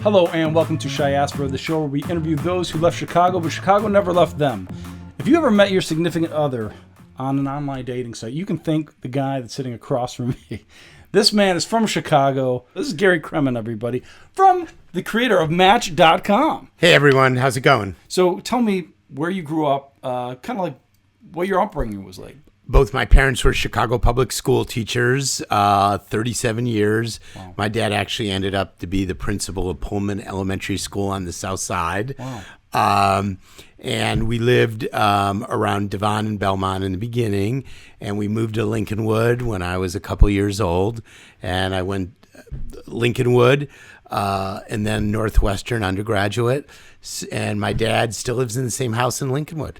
Hello and welcome to CHIASPORA, the show where we interview those who left Chicago, but Chicago never left them. If you ever met your significant other on an online dating site, you can thank the guy that's sitting across from me. This man is from Chicago. This is Gary Kremen, everybody, from the creator of Match.com. Hey, everyone. How's it going? So tell me where you grew up, kind of like what your upbringing was like. Both my parents were Chicago public school teachers, 37 years. Wow. My dad actually ended up to be the principal of Pullman Elementary School on the south side. Wow. And we lived around Devon and Belmont in the beginning, and we moved to Lincolnwood when I was a couple years old. And I went Lincolnwood and then Northwestern undergraduate. And my dad still lives in the same house in Lincolnwood.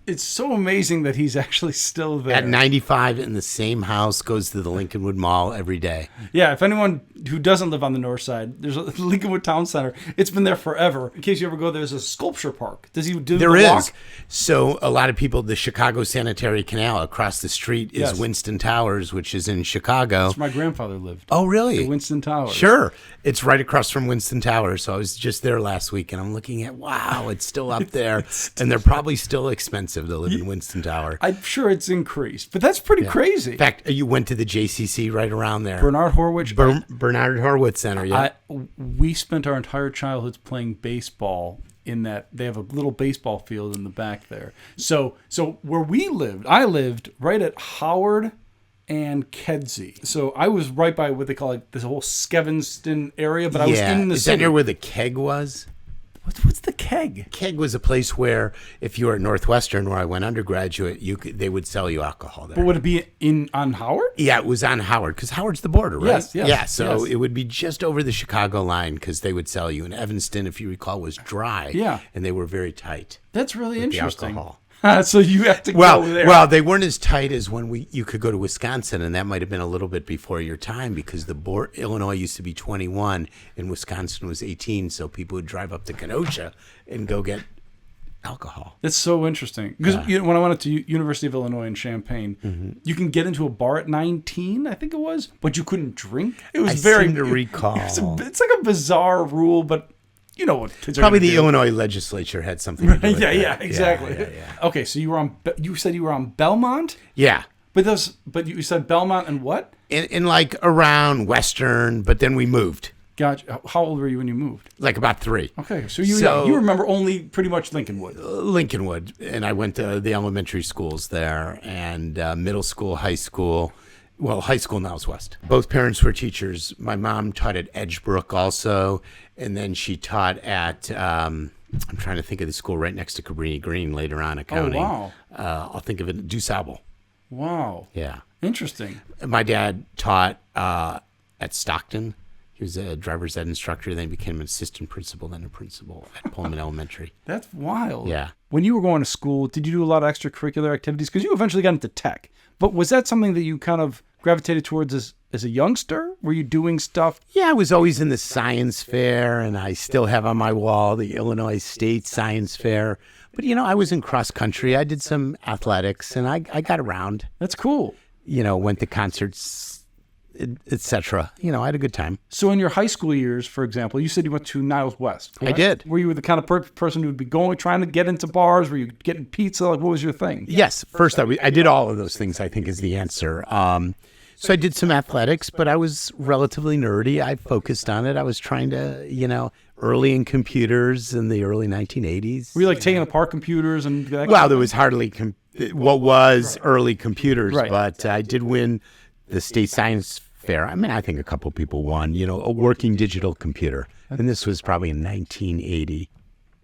It's so amazing that he's actually still there. At 95 in the same house, goes to the Lincolnwood Mall every day. Yeah, if anyone who doesn't live on the north side, there's a Lincolnwood Town Center. It's been there forever. In case you ever go, there's a sculpture park. Does he do There the is. walk? So a lot of people, the Chicago Sanitary Canal across the street is Yes. Winston Towers, which is in Chicago. That's where my grandfather lived. Oh, really? The Winston Towers. Sure. It's right across from Winston Towers. So I was just there last week, and I'm looking at, wow, it's still up there. And they're probably still expensive to live in Winston Tower. I'm sure it's increased, but that's pretty crazy. In fact, you went to the JCC right around there. Bernard Horwich. Bernard Horwitz Center, yeah. We spent our entire childhoods playing baseball in that. They have a little baseball field in the back there. So where we lived, I lived right at Howard and Kedzie. So I was right by what they call like this whole Skevinston area, but I was in the Is city. that near where the Keg was? What's the Keg? Keg was a place where, if you were at Northwestern, where I went undergraduate, they would sell you alcohol there. But would it be on Howard? Yeah, it was on Howard, because Howard's the border, right? Yes, yes, yeah, so yes. it would be just over the Chicago line, because they would sell you. And Evanston, if you recall, was dry. Yeah. And they were very tight. That's really with interesting. The alcohol. So you have to go there. Well, they weren't as tight as when you could go to Wisconsin, and that might have been a little bit before your time, because Illinois used to be 21 and Wisconsin was 18, so people would drive up to Kenosha and go get alcohol. That's so interesting. Because when I went to University of Illinois in Champaign, you can get into a bar at 19, I think it was, but you couldn't drink. It was I very seem to recall. It's like a bizarre rule, but you know what kids Probably are gonna the do. Illinois legislature had something to do with that. Yeah, exactly. Yeah. Okay, so you said you were on Belmont? Yeah. But you said Belmont and what? In like around Western, but then we moved. Gotcha. How old were you when you moved? Like about 3. Okay, so you remember only pretty much Lincolnwood. Lincolnwood, and I went to the elementary schools there, and middle school, high school. Well, high school now is West. Both parents were teachers. My mom taught at Edgebrook also, and then she taught at, I'm trying to think of the school right next to Cabrini Green later on, accounting. Oh, wow. I'll think of it, DuSable. Wow. Yeah. Interesting. My dad taught at Stockton. He was a driver's ed instructor, then became an assistant principal, then a principal at Pullman Elementary. That's wild. Yeah. When you were going to school, did you do a lot of extracurricular activities? Because you eventually got into tech. But was that something that you kind of gravitated towards as a youngster? Were you doing stuff? Yeah, I was always in the science fair, and I still have on my wall the Illinois State Science Fair. But, I was in cross country. I did some athletics, and I got around. That's cool. Went to concerts, etc. I had a good time. So in your high school years, for example, you said you went to Niles West, correct? I did. Were you the kind of person who would be trying to get into bars? Were you getting pizza? Like, what was your thing? Yes. First, I did all of those things, I think, is the answer. So I did some athletics, but I was relatively nerdy. I focused on it. I was trying to, early in computers in the early 1980s. Were you like taking apart computers and that? Well, there was hardly what was early computers, Right. But I did win the State Science Fair. I mean, I think a couple people won, a working digital computer. And this was probably in 1980.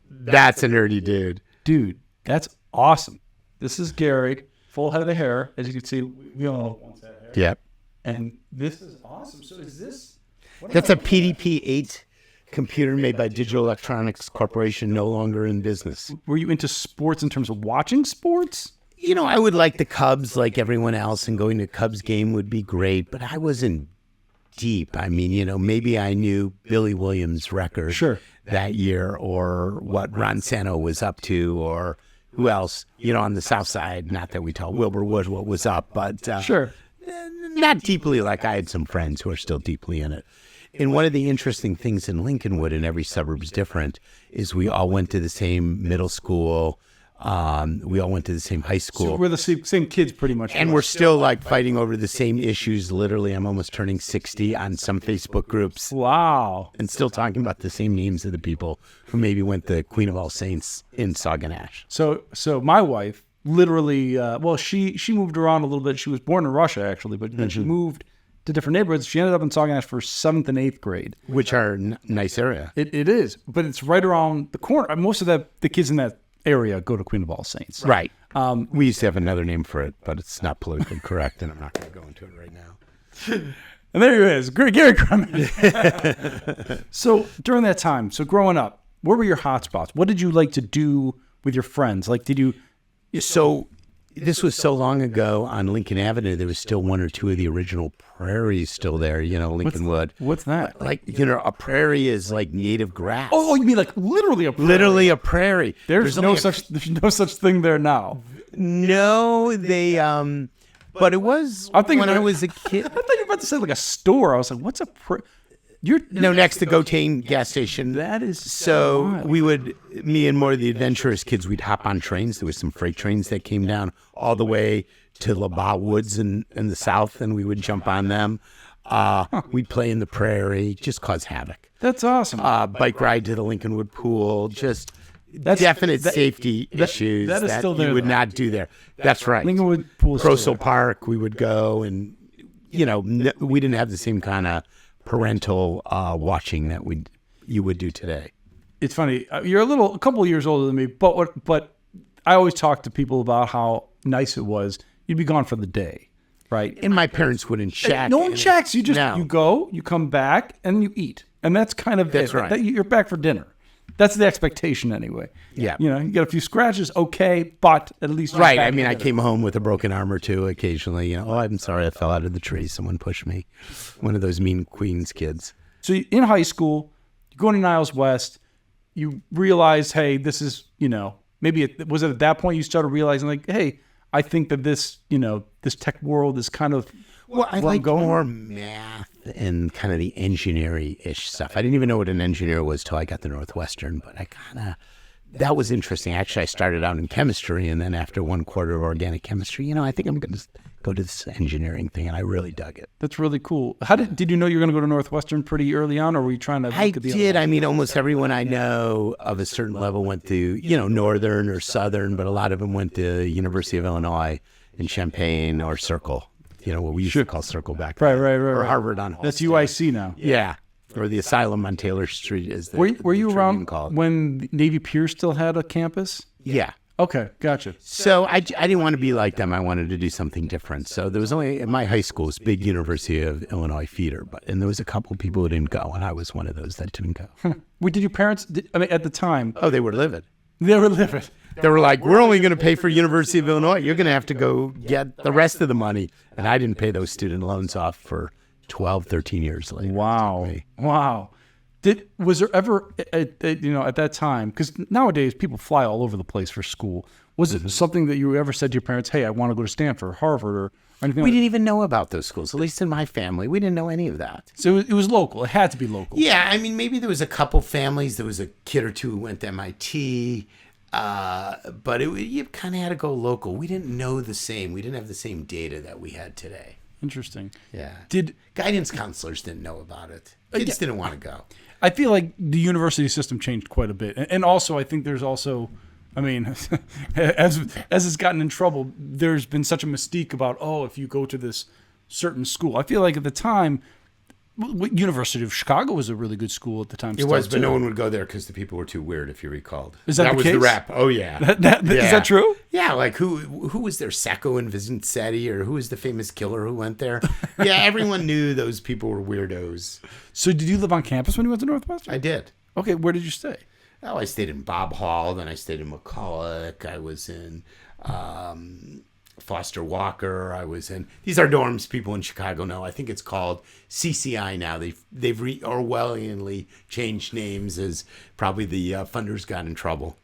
That's a nerdy dude. Dude, that's awesome. This is Gary, full head of the hair. As you can see, we all once had hair. Yep. And this is awesome. So is this? That's a PDP-8 computer made by Digital Electronics Corporation, no longer in business. Were you into sports in terms of watching sports? I would like the Cubs like everyone else, and going to a Cubs game would be great, but I wasn't deep. I mean, maybe I knew Billy Williams' record that year, or what Ron Santo was up to, or who else, on the South Side. Not that we tell Wilbur Wood what was up, but not deeply like I had some friends who are still deeply in it. And one of the interesting things in Lincolnwood, and every suburb's different, is we all went to the same middle school. We all went to the same high school. So we're the same kids pretty much. And we're still like fighting over the same issues. Literally, I'm almost turning 60 on some Facebook groups. Wow. And still talking about the same names of the people who maybe went to Queen of All Saints in Saguenay. So my wife literally, she moved around a little bit. She was born in Russia, actually, but then she moved to different neighborhoods. She ended up in Saguenay for 7th and 8th grade. Which are nice area. It is, but it's right around the corner. Most of the kids in that area go to Queen of All Saints. Right. We used to have another name for it, but it's not politically correct, and I'm not going to go into it right now. And there he is, Gary Kremen. So during that time, growing up, where were your hot spots? What did you like to do with your friends? Like, did you... So this was so long ago on Lincoln Avenue, there was still one or two of the original prairies still there, Lincolnwood. What's that? Like, a prairie is like native grass. Oh, you mean like literally a prairie? Literally a prairie. There's no such thing there now. No, but it was when I was a kid. I thought you were about to say like a store. I was like, what's a prairie? Next to Gotane gas station. That is so wild. Me and more of the adventurous kids, we'd hop on trains. There was some freight trains that came down all the way to Labatt Woods in the south, and we would jump on them. We'd play in the prairie, just cause havoc. That's awesome. Bike ride to the Lincolnwood pool, just definite safety issues that is still there, you would not do there. That's right. Lincolnwood pool. Crosell Park, we would go, and we didn't have the same kind of parental watching that you would do today. It's funny. You're a couple of years older than me, but I always talk to people about how nice it was. You'd be gone for the day, right? And my parents wouldn't check. No one checks. You just you go, you come back, and you eat, and that's kind of that's right. You're back for dinner. That's the expectation anyway. Yeah. You get a few scratches, okay, but at least you're right. back I mean, for I dinner. came home with a broken arm or two occasionally. I'm sorry, I fell out of the tree. Someone pushed me. One of those mean Queens kids. So in high school, you go to Niles West, you realize, hey, this is, maybe was it at that point you started realizing like, hey, I think that this, this tech world is kind of I like more math and kind of the engineering-ish stuff. I didn't even know what an engineer was till I got to Northwestern, but that was interesting. Actually, I started out in chemistry, and then after 1 quarter of organic chemistry, I think I'm going to go to this engineering thing, and I really dug it. That's really cool. How did you know you were going to go to Northwestern pretty early on, or were you trying to? I did. I mean, almost everyone I know of a certain level went to, Northern or Southern, but a lot of them went to University of Illinois in Champaign or Circle. What we used to call Circle back then. Right. Or Harvard on Halsted. That's UIC now. Yeah. Or the Asylum on Taylor Street is the Were you around called. when Navy Pier still had a campus? Yeah. Okay, gotcha. So I didn't want to be like them. I wanted to do something different. So there was only, in my high school, was big University of Illinois feeder, and there was a couple of people who didn't go, and I was one of those that didn't go. Did your parents, at the time? Oh, they were livid. They were livid. They were like, we're only going to pay for University of Illinois. You're going to have to go get the rest of the money. And I didn't pay those student loans off for 12, 13 years later. Wow. Was there ever, at that time, because nowadays people fly all over the place for school. Was it something that you ever said to your parents, hey, I want to go to Stanford or Harvard or anything? We didn't even know about those schools, at least in my family. We didn't know any of that. So it was local. It had to be local. Yeah, I mean, maybe there was a couple families. There was a kid or two who went to MIT. But you kind of had to go local. We didn't know the same. We didn't have the same data that we had today. Interesting. Yeah. Did guidance counselors didn't know about it? Kids didn't want to go. I feel like the university system changed quite a bit, and also I think there's also, I mean, as it's gotten in trouble, there's been such a mystique about if you go to this certain school. I feel like at the time, University of Chicago was a really good school at the time. It was, but no one would go there because the people were too weird, if you recalled. Is that the was case? The rap. Oh, yeah. Is that true? Yeah, like who was there? Sacco and Vincetti, or who was the famous killer who went there? Yeah, everyone knew those people were weirdos. So did you live on campus when you went to Northwestern? I did. Okay, where did you stay? Oh, I stayed in Bob Hall, then I stayed in McCulloch. I was in Foster Walker. I was in, these are dorms people in Chicago know. I think it's called CCI now. They've Orwellianly changed names as probably the funders got in trouble.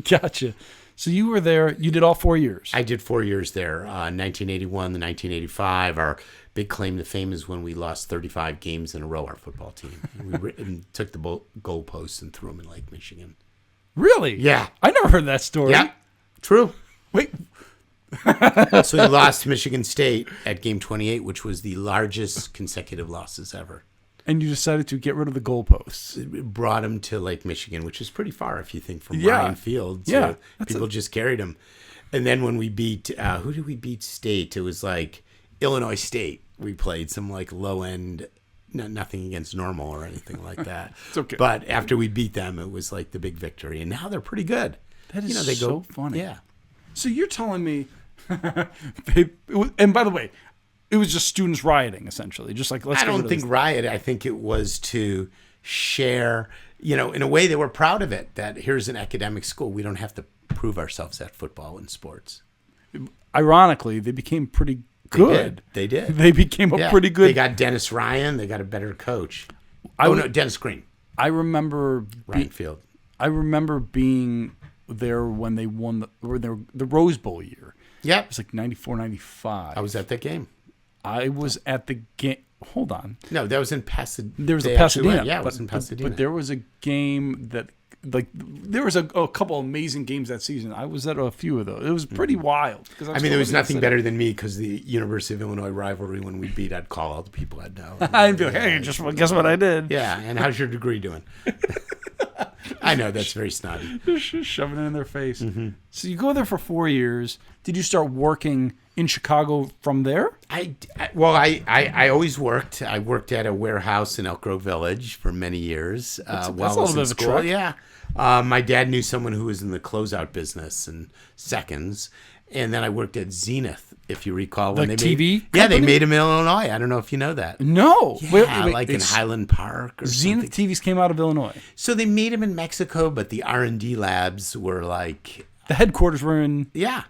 Gotcha. So you were there. You did all 4 years. I did 4 years there. 1981 to 1985. Our big claim to fame is when we lost 35 games in a row, our football team. And took the goalposts and threw them in Lake Michigan. Really? Yeah. I never heard that story. Yeah, true. Wait. So we lost to Michigan State at game 28, which was the largest consecutive losses ever. And you decided to get rid of the goalposts. It brought them to Lake Michigan, which is pretty far if you think from Ryan Field. So yeah. People just carried them. And then when we beat, who did we beat State? It was like Illinois State. We played some like low end, nothing against normal or anything like that. It's okay. But after we beat them, it was like the big victory. And now they're pretty good. That is so funny. Yeah. So you're telling me, and by the way, it was just students rioting essentially, just like let's. I don't think riot. I think it was to share. In a way they were proud of it. That here's an academic school. We don't have to prove ourselves at football and sports. Ironically, they became pretty good. They did. They became a pretty good. They got Dennis Ryan. They got a better coach. Dennis Green. I remember Ryan Field. I remember being there when they won the Rose Bowl year. Yep. It was like 94, 95. I was at that game. I was at the game. Hold on. No, that was in Pasadena. There was a Pasadena. Yeah, it was in Pasadena. But there was a game that, there was a couple amazing games that season. I was at a few of those. It was pretty wild. There was nothing better than me because the University of Illinois rivalry, when we beat, I'd call all the people I'd know. I'd be like, hey, guess what I did? Yeah, and how's your degree doing? I know, that's very snotty. Just shoving it in their face. Mm-hmm. So you go there for 4 years. Did you start working in Chicago from there? I always worked. I worked at a warehouse in Elk Grove Village for many years. That's a little bit of a trek. Yeah. My dad knew someone who was in the closeout business in seconds. And then I worked at Zenith, if you recall. When the they TV made, yeah, they made them in Illinois. I don't know if you know that. No. Yeah, wait, like in Highland Park or Zenith something. TVs came out of Illinois. So they made them in Mexico, but the R&D labs were like... The headquarters were in... Yeah.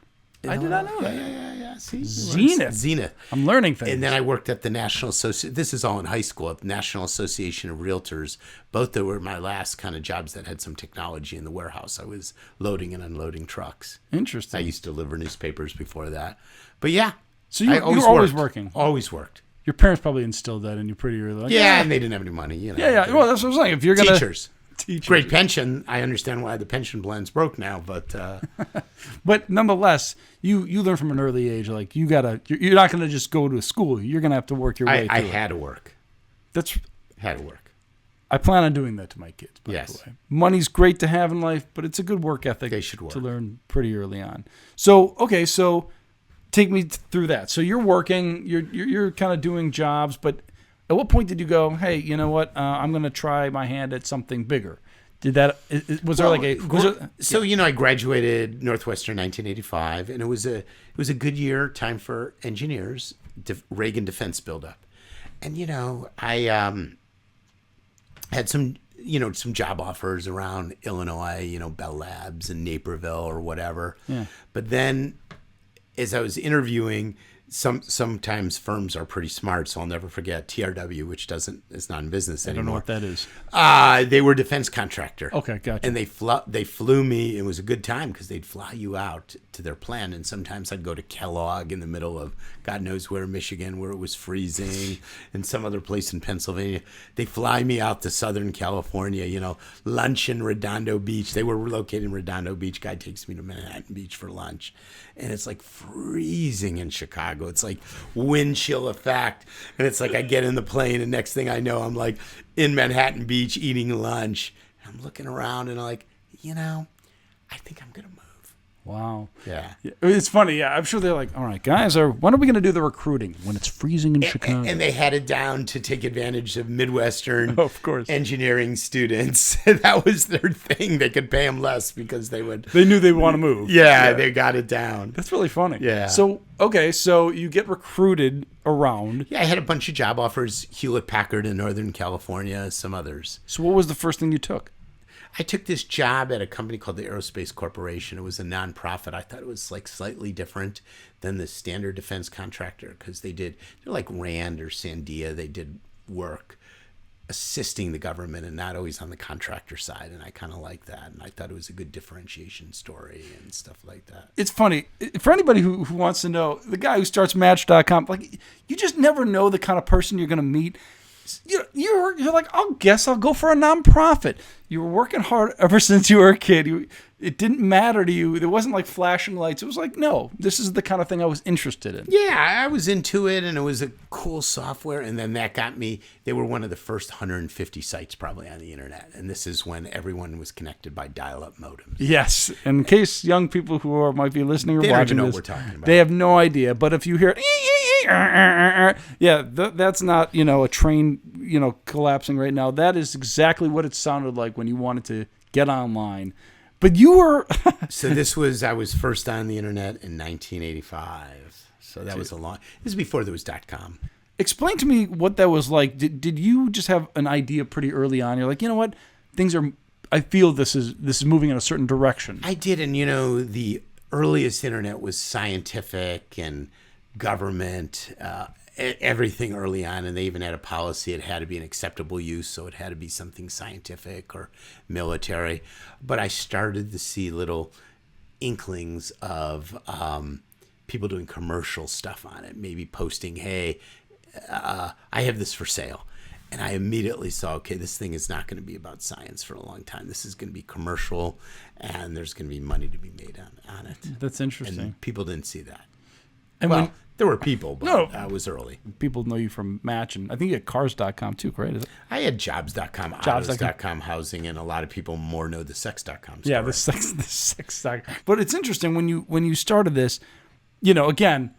I did not know that. Yeah. See, Zenith. I'm learning things. And then I worked at the National Association. This is all in high school. At the National Association of Realtors. Both that were my last kind of jobs that had some technology in the warehouse. I was loading and unloading trucks. Interesting. I used to deliver newspapers before that. But yeah. So you were always working. Always worked. Your parents probably instilled that in you pretty early. Like, yeah, and they didn't have any money. Yeah. Well, that's what I'm saying. If you're gonna teachers. Great pension. I understand why the pension plan's broke now, but but nonetheless, you learn from an early age. Like you're not gonna just go to a school. You're gonna have to work your way. I had to work. Had to work. I plan on doing that to my kids. By the way, money's great to have in life, but it's a good work ethic. They should work. To learn pretty early on. So take me through that. So you're working. You're kind of doing jobs, but. At what point did you go, hey, you know what? I'm going to try my hand at something bigger. Did that? Was there like a? I graduated Northwestern 1985, and it was a good year, time for engineers, Reagan defense buildup, and I had some job offers around Illinois, Bell Labs and Naperville or whatever. Yeah. But then, as I was interviewing. Sometimes firms are pretty smart, so I'll never forget TRW, which is not in business anymore. I don't know what that is. They were a defense contractor. Okay, gotcha. And they flew me. It was a good time because they'd fly you out to their plant, and sometimes I'd go to Kellogg in the middle of God knows where, Michigan, where it was freezing, and some other place in Pennsylvania. They fly me out to Southern California, lunch in Redondo Beach. They were located in Redondo Beach. Guy takes me to Manhattan Beach for lunch, and it's like freezing in Chicago. It's like wind chill effect. And it's like I get in the plane and next thing I know, I'm like in Manhattan Beach eating lunch. And I'm looking around and I'm like, I think I'm going to move. Wow. Yeah. It's funny. Yeah. I'm sure they're like, all right, guys, when are we going to do the recruiting? When it's freezing in Chicago. And they had it down to take advantage of Midwestern of course. Engineering students. That was their thing. They could pay them less because they knew they'd want to move. Yeah, they got it down. That's really funny. Yeah. So you get recruited around. Yeah, I had a bunch of job offers, Hewlett Packard in Northern California, some others. So what was the first thing you took? I took this job at a company called the Aerospace Corporation. It was a nonprofit. I thought it was like slightly different than the standard defense contractor because they're like Rand or Sandia. They did work assisting the government and not always on the contractor side. And I kind of like that. And I thought it was a good differentiation story and stuff like that. It's funny. For anybody who wants to know, the guy who starts Match.com, like, you just never know the kind of person you're going to meet. You're like, I'll go for a nonprofit. You were working hard ever since you were a kid. It didn't matter to you. There wasn't like flashing lights. It was like, no, this is the kind of thing I was interested in. Yeah, I was into it, and it was a cool software. And then that got me. They were one of the first 150 sites probably on the internet, and this is when everyone was connected by dial-up modems. Yes, in case young people who might be listening or they watching don't even know this, what we're talking about. They have no idea. But if you hear, that's not a train collapsing right now. That is exactly what it sounded like when you wanted to get online. But you were... So I was first on the internet in 1985. So that was this is before there was .com. Explain to me what that was like. Did you just have an idea pretty early on? You're like, you know what? I feel this is moving in a certain direction. I did, and the earliest internet was scientific and government, everything early on, and they even had a policy. It had to be an acceptable use, so it had to be something scientific or military. But I started to see little inklings of people doing commercial stuff on it, maybe posting, hey, I have this for sale. And I immediately saw, okay, this thing is not going to be about science for a long time. This is going to be commercial, and there's going to be money to be made on it. That's interesting. And people didn't see that. And there were people, but I was early. People know you from Match, and I think you had Cars.com too, correct? Is it? I had Jobs.com, Autos.com, housing, and a lot of people more know the Sex.com story. Yeah, the Sex.com. But it's interesting when you started this, again,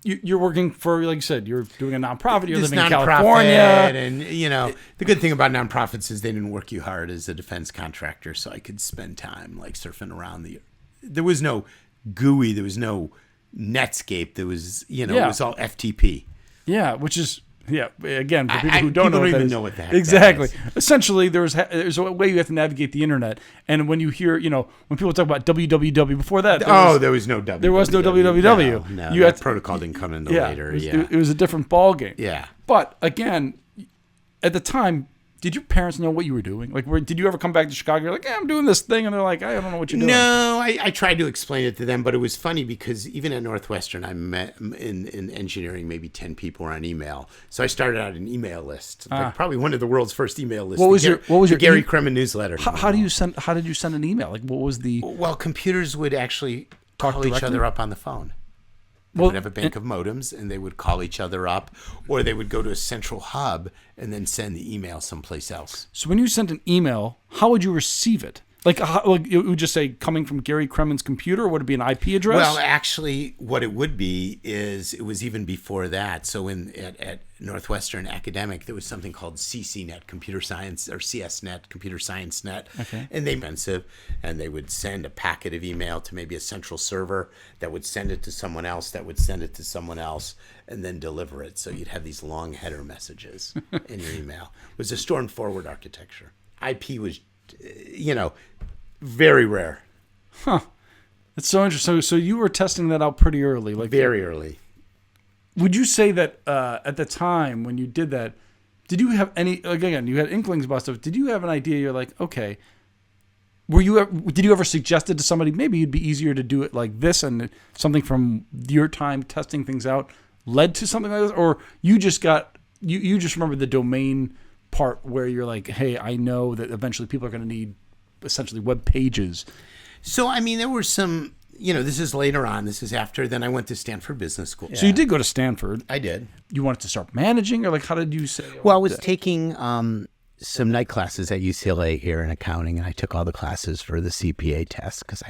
you're working for, like you said, you're doing a nonprofit, you're living in California. And, the good thing about nonprofits is they didn't work you hard as a defense contractor, so I could spend time like surfing around there was no GUI, there was no Netscape, there was, it was all FTP. Yeah, which is, again, for people who don't know what the heck exactly. that is. Essentially, there's a way you have to navigate the internet. And when you hear, when people talk about www, before that, there was no www. There was no www. No, that protocol didn't come in later. It was a different ballgame. Yeah. But again, at the time, did your parents know what you were doing? Like, did you ever come back to Chicago? You're like, I'm doing this thing. And they're like, I don't know what you're doing. No, I tried to explain it to them, but it was funny because even at Northwestern, I met in engineering, maybe 10 people were on email. So I started out an email list, like probably one of the world's first email lists. What was your Gary Kremen newsletter? How did you send an email? Like, what was the... Well, computers would actually call each other up on the phone. They would have a bank of modems, and they would call each other up, or they would go to a central hub and then send the email someplace else. So when you sent an email, how would you receive it? Like it would just say coming from Gary Kremen's computer, or would it be an IP address? Well, actually, what it would be is it was even before that. So at Northwestern Academic, there was something called CCNet, Computer Science, or CSNet, Computer Science Net. Okay. And they were expensive, and they would send a packet of email to maybe a central server that would send it to someone else, that would send it to someone else, and then deliver it. So you'd have these long header messages in your email. It was a store and forward architecture. IP was, very rare. Huh. It's so interesting. So you were testing that out pretty early. Like very early. Would you say that at the time when you did that, did you have any, again, you had inklings about stuff. Did you have an idea? You're like, okay, did you ever suggest it to somebody? Maybe it'd be easier to do it like this, and something from your time testing things out led to something like this? Or you just remember the domain part where you're like, hey, I know that eventually people are going to need essentially web pages. So, there were some, this is later on. This is after. Then I went to Stanford Business School. So you did go to Stanford. I did. You wanted to start managing, or like, how did you say? Well, I was taking some night classes at UCLA here in accounting, and I took all the classes for the CPA test because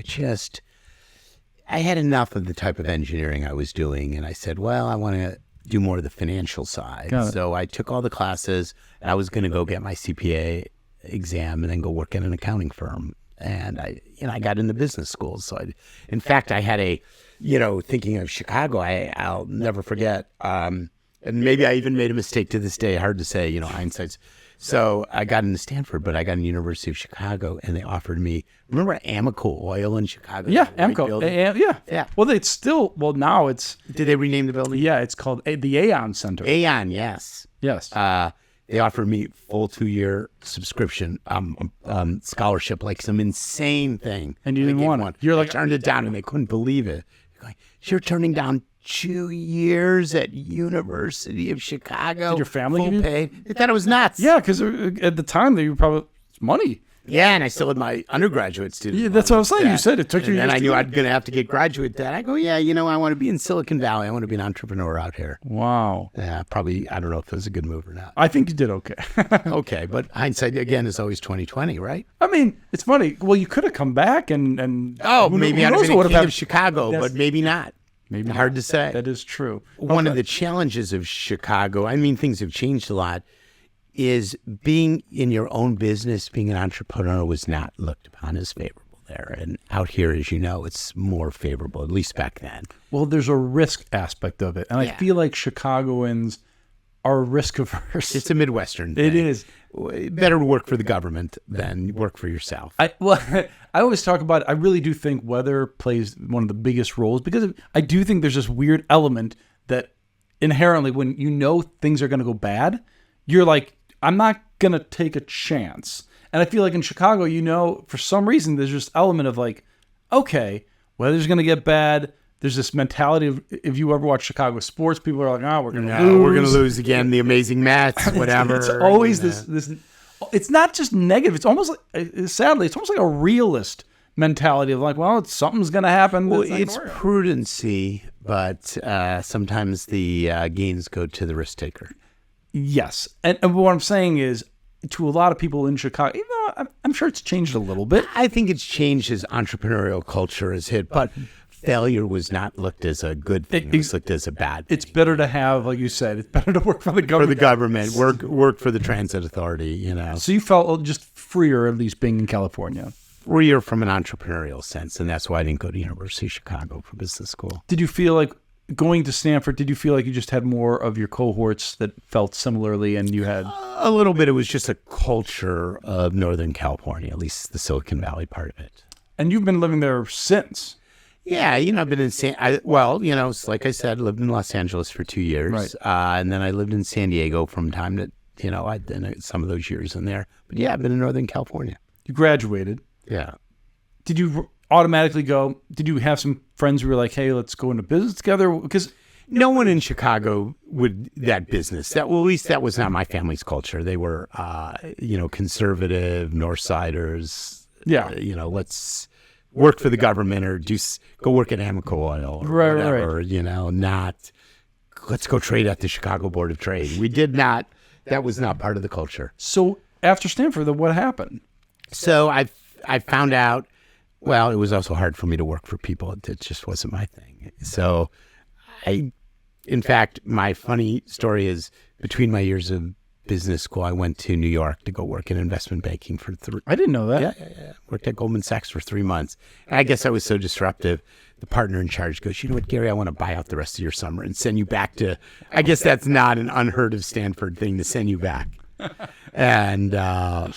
I had enough of the type of engineering I was doing, and I said, well, I want to do more of the financial side. So I took all the classes, and I was going to go get my CPA exam and then go work at an accounting firm. And I got into business school. So in fact, I had thinking of Chicago, I'll never forget. And maybe I even made a mistake to this day. Hard to say, hindsight's. So I got into Stanford, but I got into University of Chicago, and they offered me, remember Amoco Oil in Chicago? Yeah, Amoco. Yeah. Well, it's still, now it's... Did they rename the building? Yeah, it's called the Aon Center. Aon, yes. Yes. They offered me full 2-year subscription, scholarship, like some insane thing. And you didn't want it. You're like, I turned it down, and they couldn't believe it. Like, you're turning down 2 years at University of Chicago. Did your family give you? Paid. They thought it was nuts. Yeah, because at the time they were probably it's money. Yeah, and I still had my undergraduate student. Yeah, that's what I was saying. You said it took you. And I knew I'd going to have to get graduate debt. I go, yeah, I want to be in Silicon Valley. I want to be an entrepreneur out here. Wow. Yeah, probably. I don't know if it was a good move or not. I think you did okay. Okay, but hindsight again is always 20/20, right? I mean, it's funny. Well, you could have come back and maybe I'd have been a king of Chicago, but maybe not. Maybe hard to say. That is true. One of the challenges of Chicago, I mean, things have changed a lot, is being in your own business, being an entrepreneur was not looked upon as favorable there. And out here, as you know, it's more favorable, at least back then. Well, there's a risk aspect of it. And I feel like Chicagoans are risk averse. It's a Midwestern thing. It is. Better to work for the government than work for yourself. I always talk about it. I really do think weather plays one of the biggest roles because I do think there's this weird element that inherently when you know things are going to go bad, you're like, I'm not going to take a chance. And I feel like in Chicago, for some reason, there's this element of like, okay, weather's going to get bad. There's this mentality of, if you ever watch Chicago sports, people are like, oh, we're going to lose. We're going to lose again. The amazing Mets, whatever. It's always this, it's not just negative. It's almost like, sadly, it's almost like a realist mentality of like, well, something's going to happen. Well, it's prudency, but sometimes the gains go to the risk taker. Yes. And what I'm saying is, to a lot of people in Chicago, I'm sure it's changed a little bit. I think it's changed as entrepreneurial culture has hit, but failure was not looked as a good thing. It was looked as a bad thing. It's better to have, like you said, it's better to work for the government. For the government, work for the transit authority, So you felt just freer, at least being in California. Freer from an entrepreneurial sense, and that's why I didn't go to University of Chicago for business school. Did you feel like, going to Stanford, did you feel like you just had more of your cohorts that felt similarly and you had... A little bit. It was just a culture of Northern California, at least the Silicon Valley part of it. And you've been living there since. Yeah, I've been in like I said, lived in Los Angeles for 2 years. Right. And then I lived in San Diego from time to, I'd been some of those years in there. But yeah, I've been in Northern California. You graduated. Yeah. Did you automatically go, did you have some friends who were like, hey, let's go into business together? Because no one in Chicago would that business. At least that was not my family's culture. They were, conservative, Northsiders. Yeah. Let's work for the government or go work at Amoco Oil or whatever, not let's go trade at the Chicago Board of Trade. We did not. That was not part of the culture. So after Stanford, then what happened? So I found out, well, it was also hard for me to work for people. It just wasn't my thing. So in fact, my funny story is between my years of business school, I went to New York to go work in investment banking for 3 I didn't know that. Yeah. Worked at Goldman Sachs for 3 months. And I guess I was so disruptive. The partner in charge goes, you know what, Gary, I want to buy out the rest of your summer and send you back to, I guess that's not an unheard of Stanford thing to send you back. And, I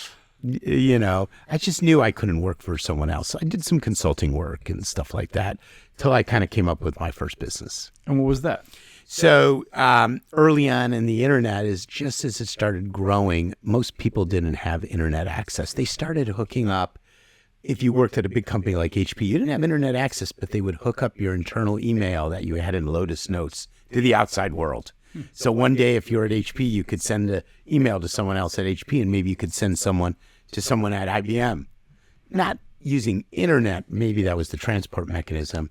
just knew I couldn't work for someone else. I did some consulting work and stuff like that till I kind of came up with my first business. And what was that? So early on in the internet, just as it started growing, most people didn't have internet access. They started hooking up. If you worked at a big company like HP, you didn't have internet access, but they would hook up your internal email that you had in Lotus Notes to the outside world. So one day, if you're at HP, you could send an email to someone else at HP, and maybe you could send someone to someone at IBM. Not using internet, maybe that was the transport mechanism.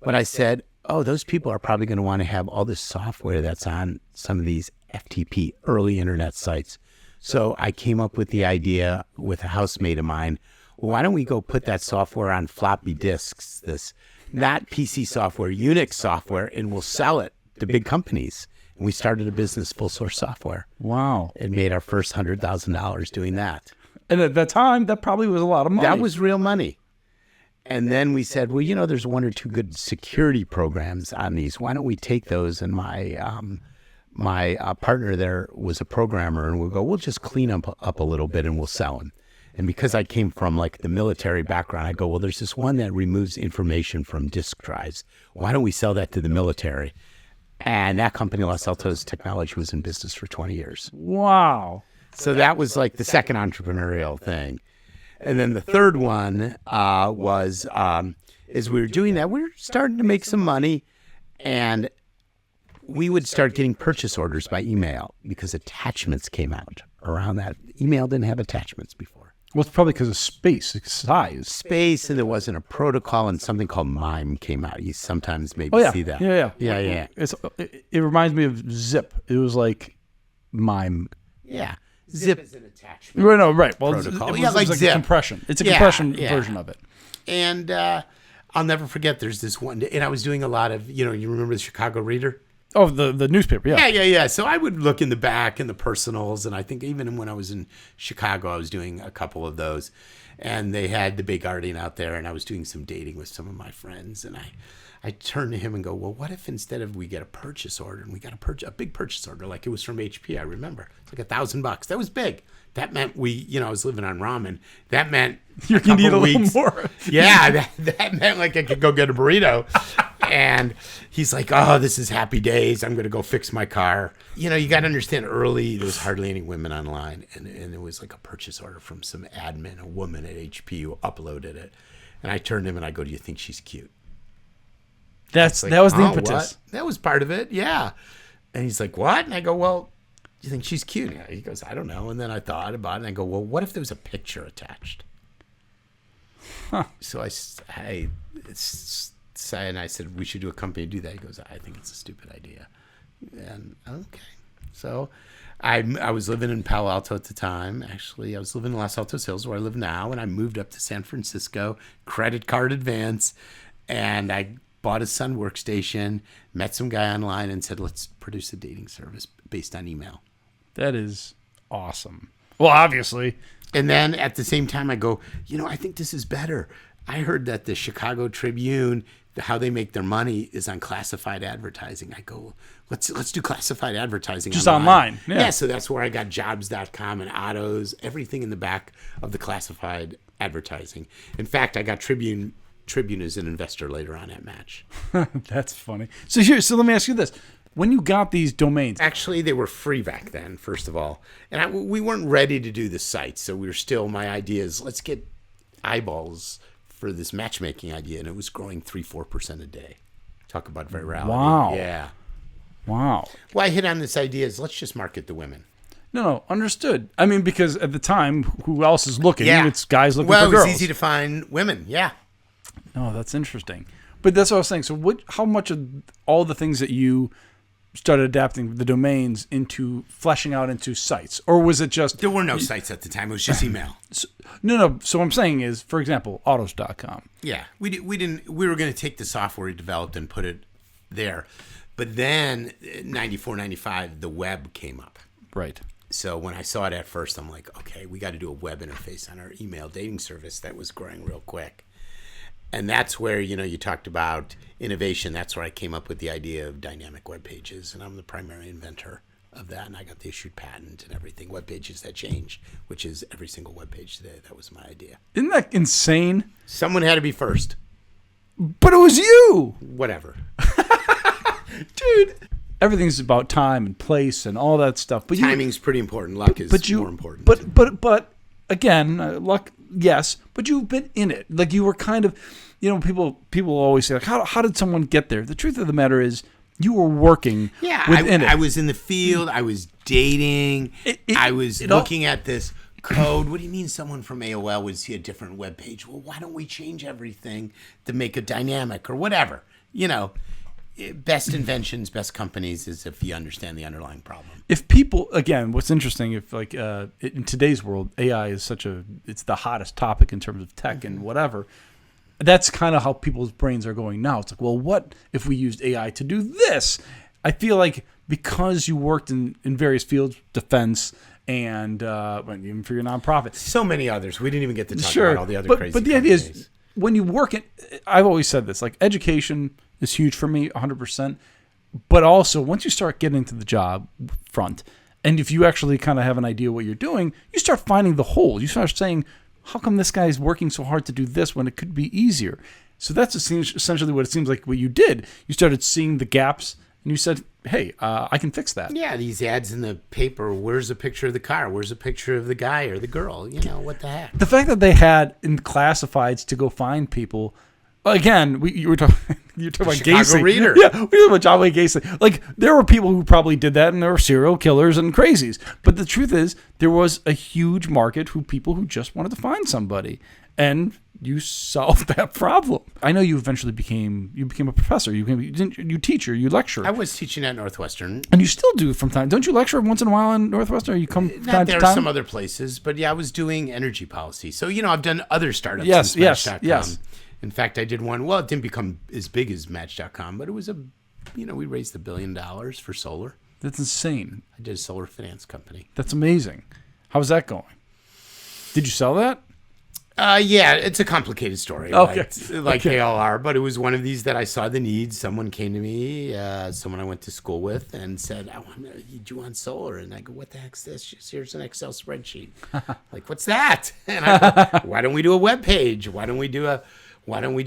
But I said, oh, those people are probably going to want to have all this software that's on some of these FTP, early internet sites. So I came up with the idea with a housemate of mine, well, why don't we go put that software on floppy disks, this not PC software, Unix software, and we'll sell it to big companies. And we started a business, Full Source Software. Wow. And made our first $100,000 doing that. And at that time, that probably was a lot of money. That was real money. And then we said, well, there's 1 or 2 good security programs on these. Why don't we take those? And my partner there was a programmer, and we'll just clean them up a little bit and we'll sell them. And because I came from like the military background, I go, well, there's this one that removes information from disk drives. Why don't we sell that to the military? And that company, Los Altos Technology, was in business for 20 years. Wow. So that was like the second entrepreneurial thing. And then the third one was, as we were doing that, we were starting to make some money, and we would start getting purchase orders by email because attachments came out around that. Email didn't have attachments before. Well, it's probably because of space, size. Space, and there wasn't a protocol, and something called MIME came out. You sometimes maybe see that. Yeah. It reminds me of Zip. It was like MIME. Yeah. Zip is an attachment. Right. Well, protocol. It was like Zip. A compression. It's a compression version of it. And I'll never forget, there's this one day, and I was doing a lot of, you remember the Chicago Reader? Oh, the newspaper, yeah. Yeah. So I would look in the back in the personals, and I think even when I was in Chicago, I was doing a couple of those, and they had the big Guardian out there, and I was doing some dating with some of my friends, and I turned to him and go, well, what if instead of we get a purchase order, and we got a big purchase order, like it was from HP, I remember. It's like $1,000. That was big. That meant I was living on ramen. That meant you're going to need a little more. Yeah, that meant like I could go get a burrito. And he's like, oh, this is happy days. I'm going to go fix my car. You got to understand, early, there was hardly any women online. And it was like a purchase order from some admin, a woman at HP who uploaded it. And I turned to him and I go, do you think she's cute? That was the impetus. What? That was part of it, yeah. And he's like, what? And I go, well, do you think she's cute? And he goes, I don't know. And then I thought about it, and I go, well, what if there was a picture attached? Huh. So I said, we should do a company to do that. He goes, I think it's a stupid idea. And okay. So I was living in Palo Alto at the time. Actually, I was living in Los Altos Hills, where I live now, and I moved up to San Francisco, credit card advance, and I bought a Sun workstation, met some guy online, and said, let's produce a dating service based on email. That is awesome. Well, obviously. And then at the same time, I go, I think this is better. I heard that the Chicago Tribune, how they make their money is on classified advertising. I go, let's do classified advertising. Just online. Yeah, so that's where I got jobs.com and autos, everything in the back of the classified advertising. In fact, I got Tribune as an investor later on at Match. That's funny. So let me ask you this. When you got these domains... Actually, they were free back then, first of all. And we weren't ready to do the site, so we were still, my idea is, let's get eyeballs for this matchmaking idea, and it was growing 3-4% a day. Talk about virality. Wow. Yeah. Wow. Well, I hit on this idea is let's just market the women. No, understood. I mean, because at the time, who else is looking? Yeah. It's guys looking for girls. Well, it was easy to find women, yeah. Oh, that's interesting. But that's what I was saying. So how much of all the things that you started adapting the domains into fleshing out into sites, or was it just there were no sites at the time? It was just email. No. So what I'm saying is, for example, autos.com. Yeah, we were going to take the software we developed and put it there, but then 94, 95, the web came up. Right. So when I saw it at first, I'm like, okay, we got to do a web interface on our email dating service that was growing real quick. And that's where, you talked about innovation. That's where I came up with the idea of dynamic web pages. And I'm the primary inventor of that. And I got the issued patent and everything. Web pages that change, which is every single web page today. That was my idea. Isn't that insane? Someone had to be first. But it was you. Whatever. Dude. Everything's about time and place and all that stuff. But timing's pretty important. Luck is more important. But again, luck, yes, but you've been in it. Like you were kind of, people always say, like, how did someone get there? The truth of the matter is you were working within it. I was in the field. I was dating. I was looking at this code. What do you mean someone from AOL would see a different web page? Well, why don't we change everything to make it dynamic or whatever? Best inventions, best companies is if you understand the underlying problem. If people, again, what's interesting, if like in today's world, AI is it's the hottest topic in terms of tech and whatever. That's kind of how people's brains are going now. It's like, well, what if we used AI to do this? I feel like because you worked in various fields, defense, and even for your nonprofit. So many others. We didn't even get to talk about all the other crazy But the idea is, when you work in, I've always said this, like education is huge for me, 100%. But also, once you start getting into the job front, and if you actually kind of have an idea what you're doing, you start finding the holes. You start saying, how come this guy is working so hard to do this when it could be easier? So that's essentially what it seems like what you did. You started seeing the gaps and you said, hey, I can fix that. Yeah, these ads in the paper, where's a picture of the car? Where's a picture of the guy or the girl? You know, what the heck? The fact that they had in classifieds to go find people, again, you were talking about Chicago Gacy. Reader. Yeah, we were talking about John Wayne Gacy. Like, there were people who probably did that, and there were serial killers and crazies. But the truth is, there was a huge market for people who just wanted to find somebody. And you solved that problem. I know you eventually became a professor. You teach or you lecture. I was teaching at Northwestern. And you still do from time. Don't you lecture once in a while in Northwestern? Or you come from time to time? There are some other places, but yeah, I was doing energy policy. So, you know, I've done other startups. Yes. Match.com. In fact, I did one. Well, it didn't become as big as Match.com, but it was we raised $1 billion for solar. That's insane. I did a solar finance company. That's amazing. How's that going? Did you sell that? Yeah, it's a complicated story. Okay. Like they all are, but it was one of these that I saw the need. Someone came to me, someone I went to school with, and said, do you want solar? And I go, what the heck's this? She says, here's an Excel spreadsheet. Like, what's that? And I go, why don't we do a web page? Why don't we do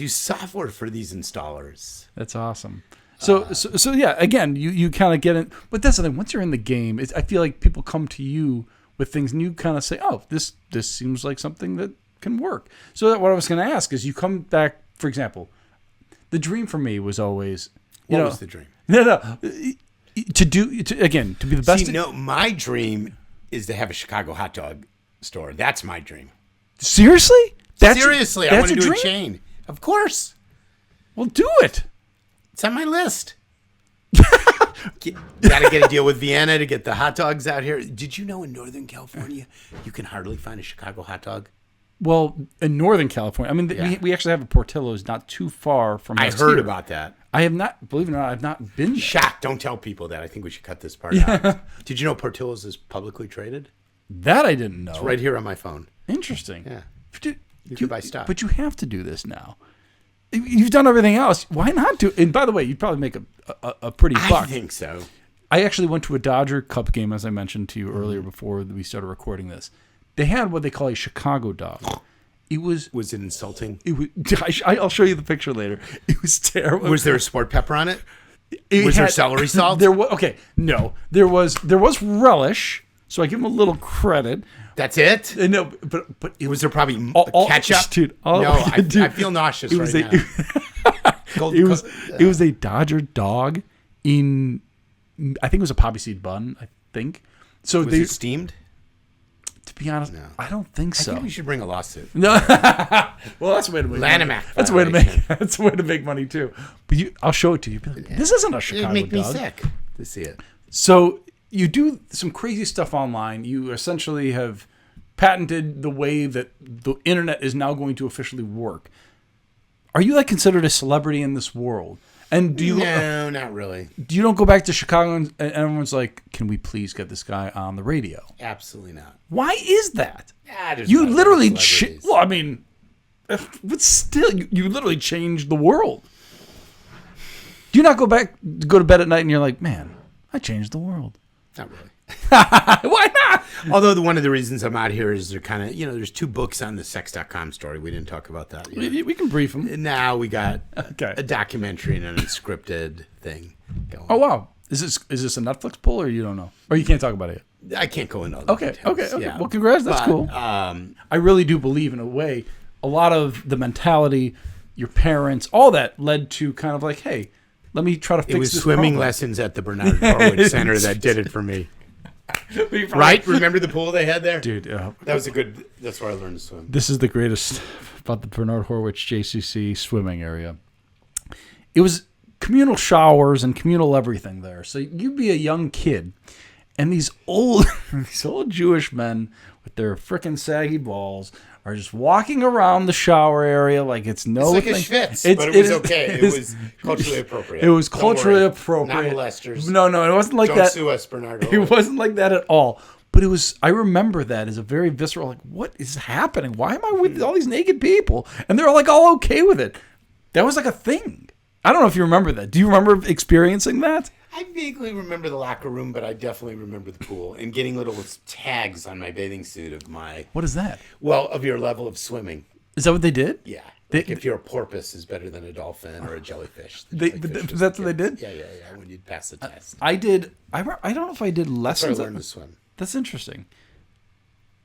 software for these installers? That's awesome. So yeah, again, you kind of get it. But that's the thing. Once you're in the game, I feel like people come to you with things, and you kind of say, oh, this seems like something that can work. So what I was going to ask is, you come back, for example, the dream for me was always, what was the dream? No, to be the best. See, no, my dream is to have a Chicago hot dog store. That's my dream. Seriously? Seriously, I want to do a chain. Of course. Well, do it. It's on my list. Got to get a deal with Vienna to get the hot dogs out here. Did you know in Northern California, you can hardly find a Chicago hot dog? Well, in Northern California, I mean, we actually have a Portillo's not too far from us. I heard about that. I have not, believe it or not, I've not been there. Shocked. Don't tell people that. I think we should cut this part out. Did you know Portillo's is publicly traded? That I didn't know. It's right here on my phone. Interesting. Yeah. You can buy stock. But you have to do this now. You've done everything else. Why not do? And by the way, you'd probably make a pretty buck. I think so. I actually went to a Dodger Cup game, as I mentioned to you earlier before we started recording this. They had what they call a Chicago dog. Was it insulting? I'll show you the picture later. It was terrible. Was there a sport pepper on it? Was there celery salt? There was relish. So I give him a little credit. That's it? No, but was there probably ketchup? Dude, I feel nauseous right now. It was a Dodger dog in, I think it was a poppy seed bun, I think. So was it steamed? To be honest, no. I don't think so. I think we should bring a lawsuit. No. Well, that's a way to make Lanham Act. That's a way to make. That's a way to make money too. But I'll show it to you. Like, this isn't a Chicago dog. It'd make me sick to see it. So you do some crazy stuff online. You essentially have patented the way that the internet is now going to officially work. Are you considered a celebrity in this world? And do you? No, not really. You don't go back to Chicago and everyone's like, "Can we please get this guy on the radio?" Absolutely not. Why is that? Yeah, you literally, but still, you literally changed the world. Do you not go to bed at night and you're like, "Man, I changed the world"? Not really. Why not? Although one of the reasons I'm out here is they're kind of, there's 2 books on the sex.com story. We didn't talk about that yet. We can brief them. Now we got a documentary and an unscripted thing going. Oh, wow. Is this a Netflix pull or you don't know? Or you can't talk about it yet? I can't go into all the details. Okay. Yeah. Well, congrats. That's cool. I really do believe, in a way, a lot of the mentality, your parents, all that led to kind of like, hey, let me try to fix this. It was swimming lessons at the Bernard Horowitz Center that did it for me. Right? Remember the pool they had there? Dude, that's where I learned to swim. This is the greatest about the Bernard Horowitz JCC swimming area. It was communal showers and communal everything there. So you'd be a young kid, and these old Jewish men with their frickin' saggy balls are just walking around the shower area like it's no thing. It's like a schwitz, but it was okay. It was culturally appropriate. It was culturally appropriate. Not molesters. No, it wasn't like that. Don't sue us, Bernard. It wasn't like that at all. But it was, I remember that as a very visceral, like, what is happening? Why am I with all these naked people? And they're all okay with it. That was like a thing. I don't know if you remember that. Do you remember experiencing that? I vaguely remember the locker room, but I definitely remember the pool and getting little tags on my bathing suit of my... What is that? Well, of your level of swimming. Is that what they did? Yeah. If you're a porpoise is better than a dolphin or a jellyfish. That's what they did? Yeah. When you pass the test. I did. I don't know if I did lessons. I learned to swim. That's interesting.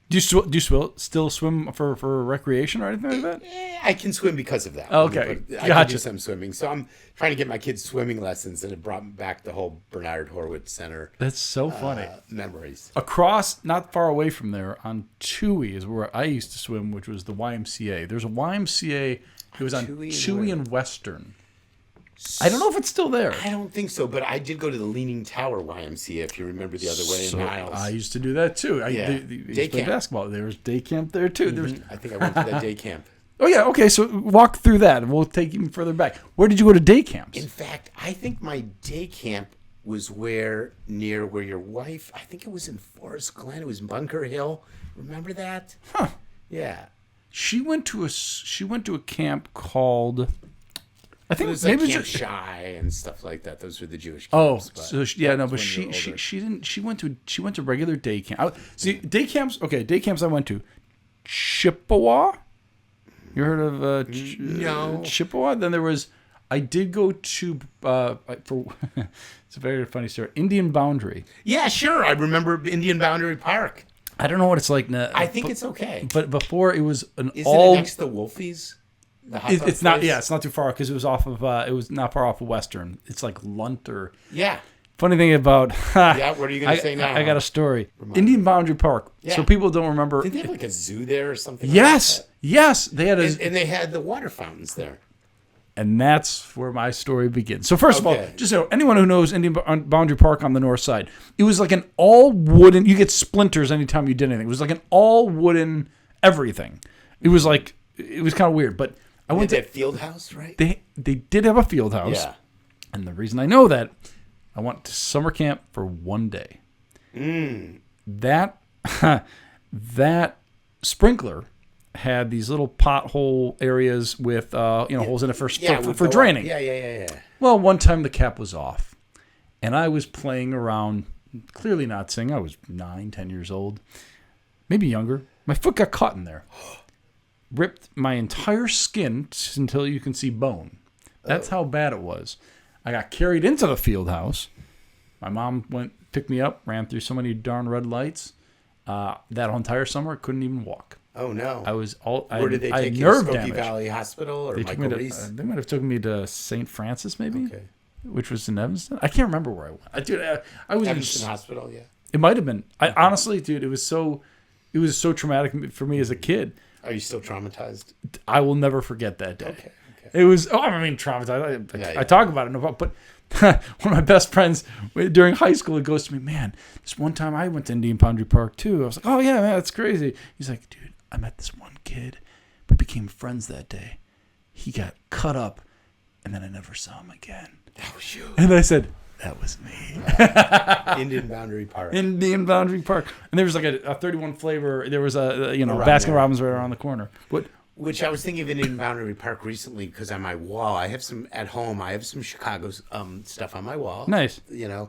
Do you still swim for recreation or anything like that? I can swim because of that. Okay, I can do some swimming. So I'm trying to get my kids swimming lessons, and it brought back the whole Bernard Horowitz Center. That's so funny. Memories. Across, not far away from there, on Chewy is where I used to swim, which was the YMCA. There's a YMCA. It was on Chewy and Western. I don't know if it's still there. I don't think so, but I did go to the Leaning Tower YMCA, if you remember the other way in Niles. I used to do that too. They used to play basketball. There was day camp there too. Mm-hmm. I think I went to that day camp. Oh yeah, okay. So walk through that, and we'll take even further back. Where did you go to day camps? In fact, I think my day camp was near where your wife. I think it was in Forest Glen. It was Bunker Hill. Remember that? Huh? Yeah. She went to a camp called. I think it was maybe like Camp Shy and stuff like that. Those were the Jewish camps. Oh, so but she didn't. She went to regular day camp. Day camps. Okay, day camps I went to. Chippewa. You heard of no Chippewa? Then there was. I did go to it's a very funny story. Indian Boundary. Yeah, sure. I remember Indian Boundary Park. I don't know what it's like now. I think it's okay. But before it was Isn't it next to Wolfie's? It's not. Yeah, it's not too far because it was off of. It was not far off of Western. It's like Lunt or. Yeah. Funny thing about. Yeah. What are you gonna say now? I got a story. Indian Boundary Park. Yeah. So people don't remember. Did they have like a zoo there or something? Yes. Like that? Yes. They had and they had the water fountains there. And that's where my story begins. So first of all, just so anyone who knows Indian Boundary Park on the north side, it was like an all wooden. You get splinters anytime you did anything. It was like an all wooden everything. It was kind of weird, but. I went to that field house, right? They did have a field house. Yeah. And the reason I know that, I went to summer camp for one day. That sprinkler had these little pothole areas with holes in it for draining. Yeah. Well, one time the cap was off, and I was playing around, clearly not singing. I was 9, 10 years old, maybe younger. My foot got caught in there. Ripped my entire skin until you can see bone. That's how bad it was. I got carried into the field house. My mom picked me up, ran through so many darn red lights. That whole entire summer, I couldn't even walk. Oh no! Where did they take you? Skokie Valley Hospital or Michael Reese? They might have taken me to St. Francis, maybe. Okay. Which was in Evanston. I can't remember where I went. I was Evanston Hospital. Yeah. It might have been. Honestly, dude, it was so traumatic for me as a kid. Are you still traumatized? I will never forget that day. Okay. It was, traumatized. I talk about it, but one of my best friends during high school, it goes to me, man, this one time I went to Indian Boundary Park too. I was like, oh yeah, man, that's crazy. He's like, dude, I met this one kid. We became friends that day. He got cut up, and then I never saw him again. That was you. And I said, that was me. Indian Boundary Park. Indian Boundary Park. And there was like a 31 flavor. There was Baskin Robbins right around the corner. Which I was thinking of Indian Boundary Park recently because on my wall, I have some at home. I have some Chicago stuff on my wall. Nice. And I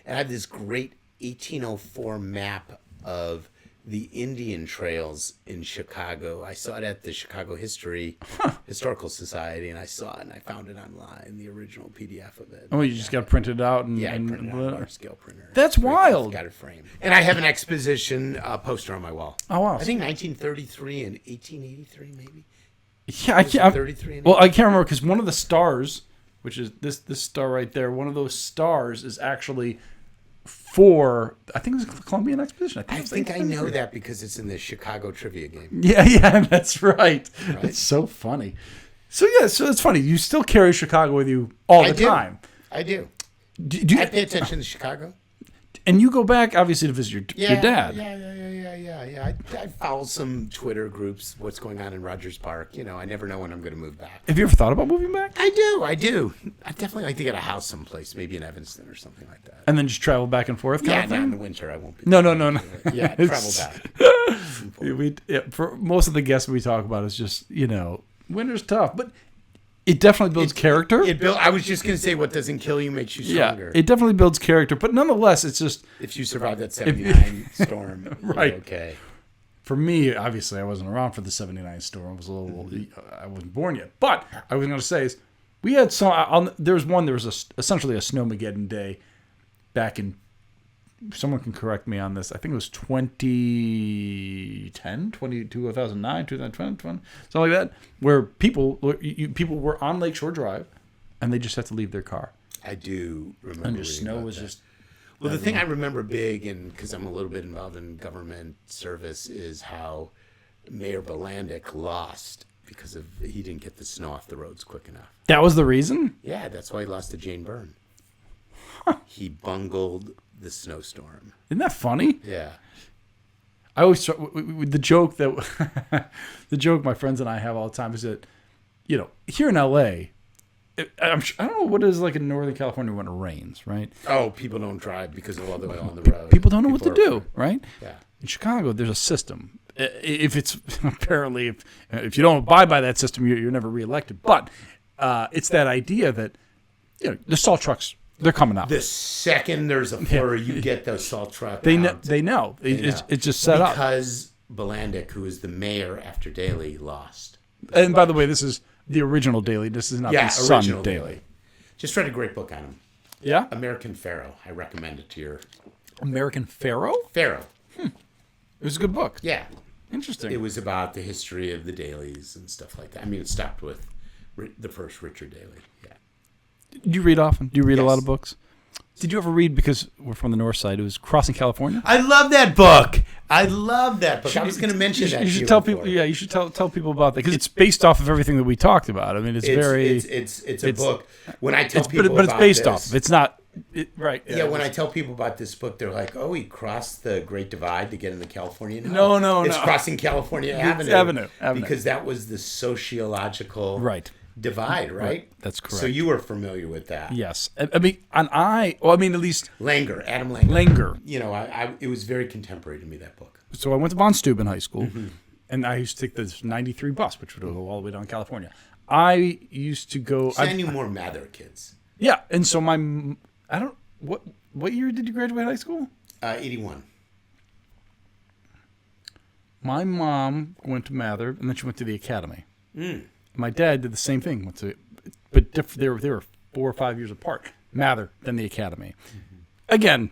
have this great 1804 map of the Indian trails in Chicago. I saw it at the Chicago Historical Society, and I saw it, and I found it online, the original PDF of it. Oh, you just got printed out? Printed out, large scale printer. That's wild. Got it framed. And I have an exposition poster on my wall. Oh, wow. I think 1933 and 1883, maybe. Yeah, I can't. 33 and I can't remember because one of the stars, which is this star right there, one of those stars is actually I think it was the Columbian Exposition. I think I know that because it's in the Chicago trivia game. Yeah, that's right. It's so funny. So it's funny. You still carry Chicago with you all the time. I do. Do I pay attention to Chicago? And you go back, obviously, to visit your dad. Yeah. I follow some Twitter groups, what's going on in Rogers Park. I never know when I'm going to move back. Have you ever thought about moving back? I do. I definitely like to get a house someplace, maybe in Evanston or something like that. And then just travel back and forth? Yeah, not in the winter. I won't be. No. Yeah, travel back. For most of the guests we talk about, it's just, winter's tough. But it definitely builds character. I was just going to say, what doesn't kill you makes you stronger. Yeah, it definitely builds character. But nonetheless, it's just... If you survive that 79 storm, right. You're okay. for me, obviously, I wasn't around for the '79 storm. I wasn't born yet. But I was going to say is we had some. There was essentially a snowmageddon day back in. Someone can correct me on this. I think it was 2010, 2009, 2020, something like that, where people were on Lakeshore Drive, and they just had to leave their car. I do remember. And just snow was just. Well, the thing I remember big, and because I'm a little bit involved in government service, is how Mayor Bolandic lost because he didn't get the snow off the roads quick enough. That was the reason? Yeah, that's why he lost to Jane Byrne. He bungled the snowstorm. Isn't that funny? Yeah. I always the joke that the joke my friends and I have all the time is that, here in LA, I don't know what it is like in Northern California when it rains, right? Oh, people don't drive because of all the way on the road. People don't know what to do, right? Yeah. In Chicago, there's a system. If it's apparently if you don't abide by that system, you're never reelected. But it's that idea that the salt trucks. They're coming out. The second there's a flurry, you get those salt trucks. They know. It's just set up. Because Bolandic, who is the mayor after Daley, lost. And by the way, this is the original Daley. This is not the Sun original Daley. Just read a great book on him. Yeah? American Pharaoh. I recommend it to your... American Pharaoh? Pharaoh. It was a good book. Yeah. Interesting. It was about the history of the Daleys and stuff like that. I mean, it stopped with the first Richard Daley. Yeah. Do you read often? Do you read a lot of books? Did you ever read, because we're from the north side, it was Crossing California? I love that book. I was going to mention that. You should tell people. Yeah, you should tell people about that, because it's based off of everything that we talked about. I mean, it's a book. When I tell people, but it's based off. It's not right. Yeah, when I tell people about this book, they're like, "Oh, he crossed the Great Divide to get into California." No. It's Crossing California Avenue. Because that was the sociological divide, right? That's correct. So you were familiar with that. Yes. I mean, at least... Adam Langer. It was very contemporary to me, that book. So I went to Von Steuben High School, and I used to take this 93 bus, which would go all the way down to California. I used to go... So I knew more Mather kids. Yeah, and so what year did you graduate high school? 81. My mom went to Mather, and then she went to the academy. My dad did the same thing, but they were 4 or 5 years apart. Mather, then the academy. Again,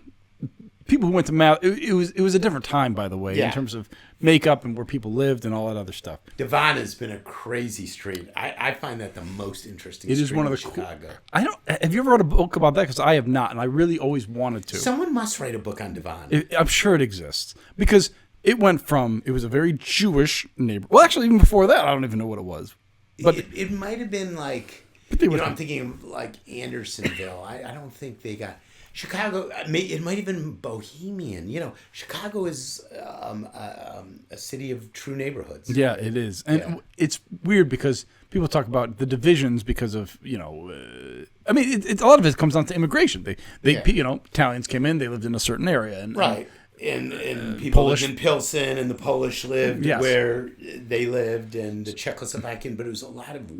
people who went to Mather, it was a different time, by the way, in terms of makeup and where people lived and all that other stuff. Devon has been a crazy street. I find that the most interesting. It is one of the Chicago. Have you ever read a book about that? Because I have not, and I really always wanted to. Someone must write a book on Devon. I'm sure it exists, because it went from, it was a very Jewish neighborhood. Well, actually, even before that, I don't even know what it was. But it might have been like, I'm thinking like Andersonville. I don't think they got Chicago. It might have been Bohemian. Chicago is a city of true neighborhoods. Yeah, it is, and it's weird because people talk about the divisions because of I mean, a lot of it comes down to immigration. They Italians came in, they lived in a certain area, and right. And people lived in Pilsen, and the Polish lived where they lived, and the Czechoslovakian, but it was a lot of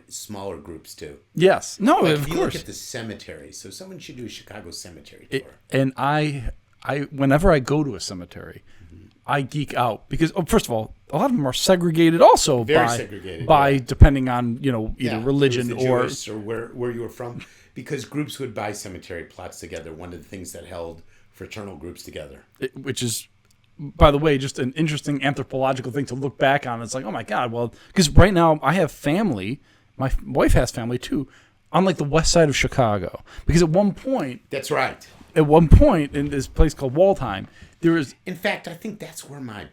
smaller groups too. Yes. No, like of if you course. Look at the cemetery. So someone should do a Chicago cemetery tour. And I whenever I go to a cemetery, I geek out because, first of all, a lot of them are segregated also by depending on, either religion or where you were from, because groups would buy cemetery plots together. One of the things that held fraternal groups together, which is, by the way, just an interesting anthropological thing to look back on. It's like, oh my God, well, because right now I have family, my wife has family too, on like the west side of Chicago. Because at one point, that's right. At one point in this place called Waldheim, there was. In fact, I think that's where my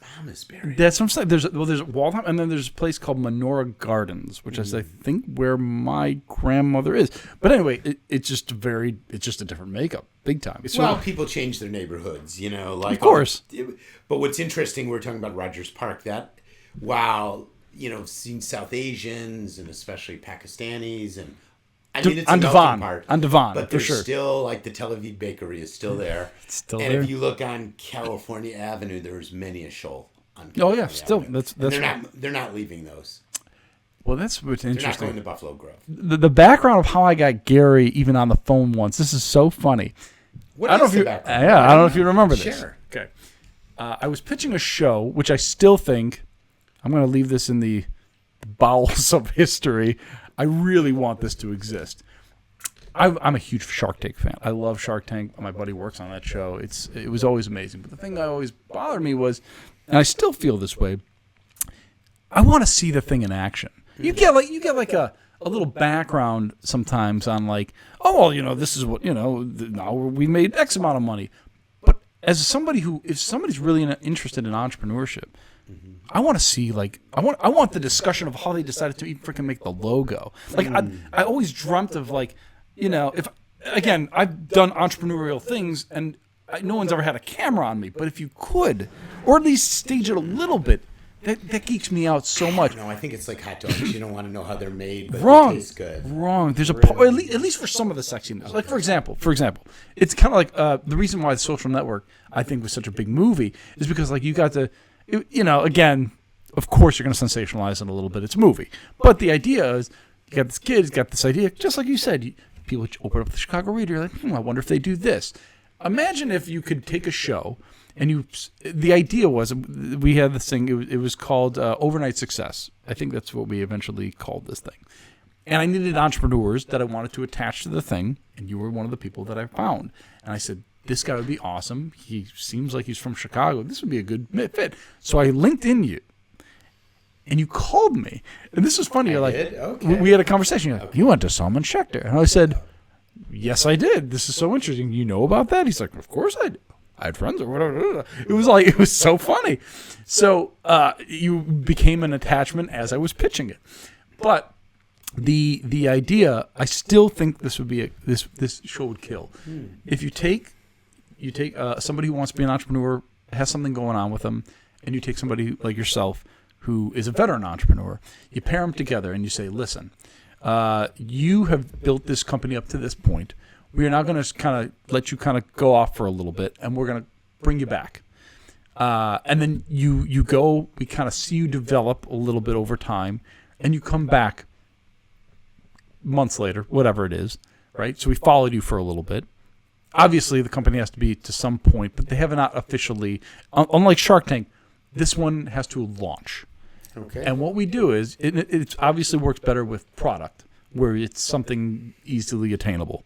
mom is buried. That's what I'm saying. There's Waldheim, and then there's a place called Menorah Gardens, which is I think where my grandmother is. But anyway, it's just a different makeup, big time. People change their neighborhoods, like of course. But what's interesting, we're talking about Rogers Park. That while seeing South Asians and especially Pakistanis and. I mean, it's on Devon, but for sure. Still, like the Tel Aviv bakery is still there. It's still and there. If you look on California Avenue, there's many a shoal on California Avenue. That's they're not leaving those. Well, that's what's interesting. They're not going to Buffalo Grove. The background of how I got Gary even on the phone once. This is so funny. What is the background? I don't know if you remember this. Sure. Okay. I was pitching a show, which I still think, I'm going to leave this in the bowels of history. I really want this to exist. I'm a huge Shark Tank fan. I love Shark Tank. My buddy works on that show. It was always amazing. But the thing that always bothered me was, and I still feel this way, I want to see the thing in action. You get like a little background sometimes on like, oh, well, this is what, now we made X amount of money. But as somebody if somebody's really interested in entrepreneurship, I want to see I want the discussion of how they decided to even freaking make the logo. Like I always dreamt of if again, I've done entrepreneurial things and no one's ever had a camera on me, but if you could, or at least stage it a little bit, that geeks me out so much. No, I think it's like hot dogs. You don't want to know how they're made, but Wrong. They taste good. Wrong. There's at least for some of the sexiness. Like for example, it's kind of like the reason why The Social Network I think was such a big movie is because you got to, again, of course you're going to sensationalize it a little bit. It's a movie, but the idea is you got this kid, he's got this idea, just like you said. People open up the Chicago Reader, you're like, I wonder if they do this. Imagine if you could take a show and the idea was, we had this thing, it was called Overnight Success. I think that's what we eventually called this thing. And I needed entrepreneurs that I wanted to attach to the thing, and you were one of the people that I found. And I said, this guy would be awesome. He seems like he's from Chicago. This would be a good fit. So I linked in you. And you called me. And this was funny. You're like, okay. We had a conversation. You're like, you went to Salman Schechter. And I said, yes, I did. This is so interesting. You know about that? He's like, of course I do. I had friends or whatever. It was so funny. So you became an attachment as I was pitching it. But the idea, I still think this would be this show would kill. If you take somebody who wants to be an entrepreneur, has something going on with them, and you take somebody like yourself who is a veteran entrepreneur, you pair them together and you say, listen, you have built this company up to this point. We are now going to kind of let you kind of go off for a little bit, and we're going to bring you back. And then you go, we kind of see you develop a little bit over time, and you come back months later, whatever it is, right? So we followed you for a little bit. Obviously, the company has to be to some point, but they have not officially, unlike Shark Tank, this one has to launch. Okay. And what we do is, it obviously works better with product, where it's something easily attainable.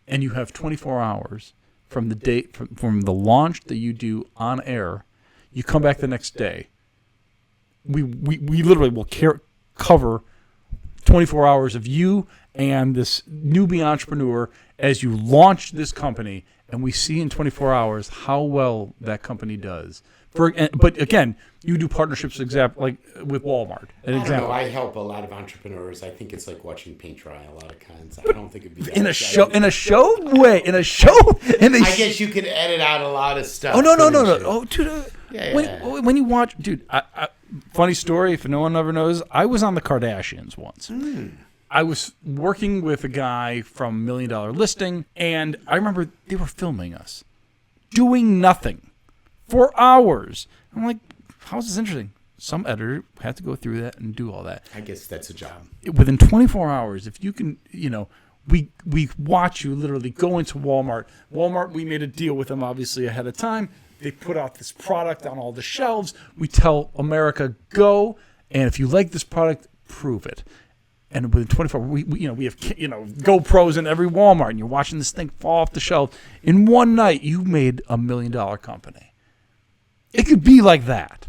And you have 24 hours from the date, from the launch that you do on air. You come back the next day. We literally will cover 24 hours of you and this newbie entrepreneur as you launch this company, and we see in 24 hours how well that company does. But again, you do partnerships, like with Walmart. I don't know. I help a lot of entrepreneurs. I think it's like watching paint dry a lot of times. I don't think it'd be that in a exciting. I guess you could edit out a lot of stuff. Oh no! Oh, dude. When you watch, dude. Funny story. If no one ever knows, I was on the Kardashians once. I was working with a guy from $1 Million Listing, and I remember they were filming us doing nothing for hours. I'm like, how is this interesting? Some editor had to go through that and do all that. I guess that's a job. Within 24 hours, if you can, we watch you literally go into Walmart. Walmart, we made a deal with them obviously ahead of time. They put out this product on all the shelves. We tell America, go, and if you like this product, prove it. And within 24 hours, we have GoPros in every Walmart, and you're watching this thing fall off the shelf. In one night, you made $1 million company. It could be like that.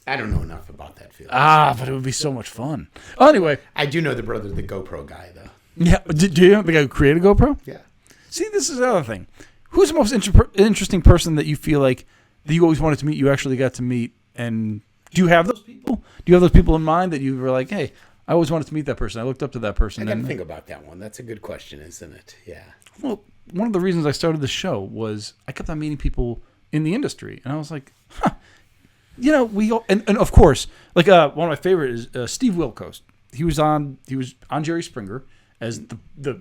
I don't know enough about that field. But it would be so much fun. Anyway. I do know the GoPro guy, though. Yeah. Do you know the guy who created GoPro? Yeah. See, this is the other thing. Who's the most interesting person that you feel like that you always wanted to meet, you actually got to meet? And do you have those people? Do you have those people in mind that you were like, hey, I always wanted to meet that person. I looked up to that person. I got to think about that one. That's a good question, isn't it? Yeah. Well, one of the reasons I started the show was I kept on meeting people in the industry, and I was like, we all, and of course, like one of my favorite is Steve Wilkos. He was on Jerry Springer as the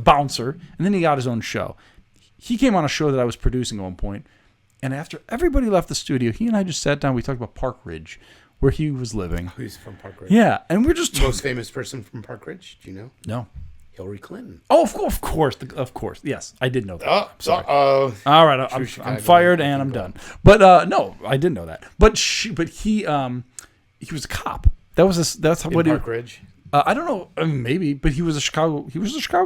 bouncer, and then he got his own show. He came on a show that I was producing at one point, and after everybody left the studio, he and I just sat down. We talked about Park Ridge, where he was living. He's from Park Ridge. Yeah, and we're just most famous person from Park Ridge. Do you know? No. Hillary Clinton. Oh, of course. Yes, I did know that. Oh, sorry. All right, I'm fired and I'm done. But no, I didn't know that. But he was a cop. That's what Park Ridge. I don't know, maybe, but he was a Chicago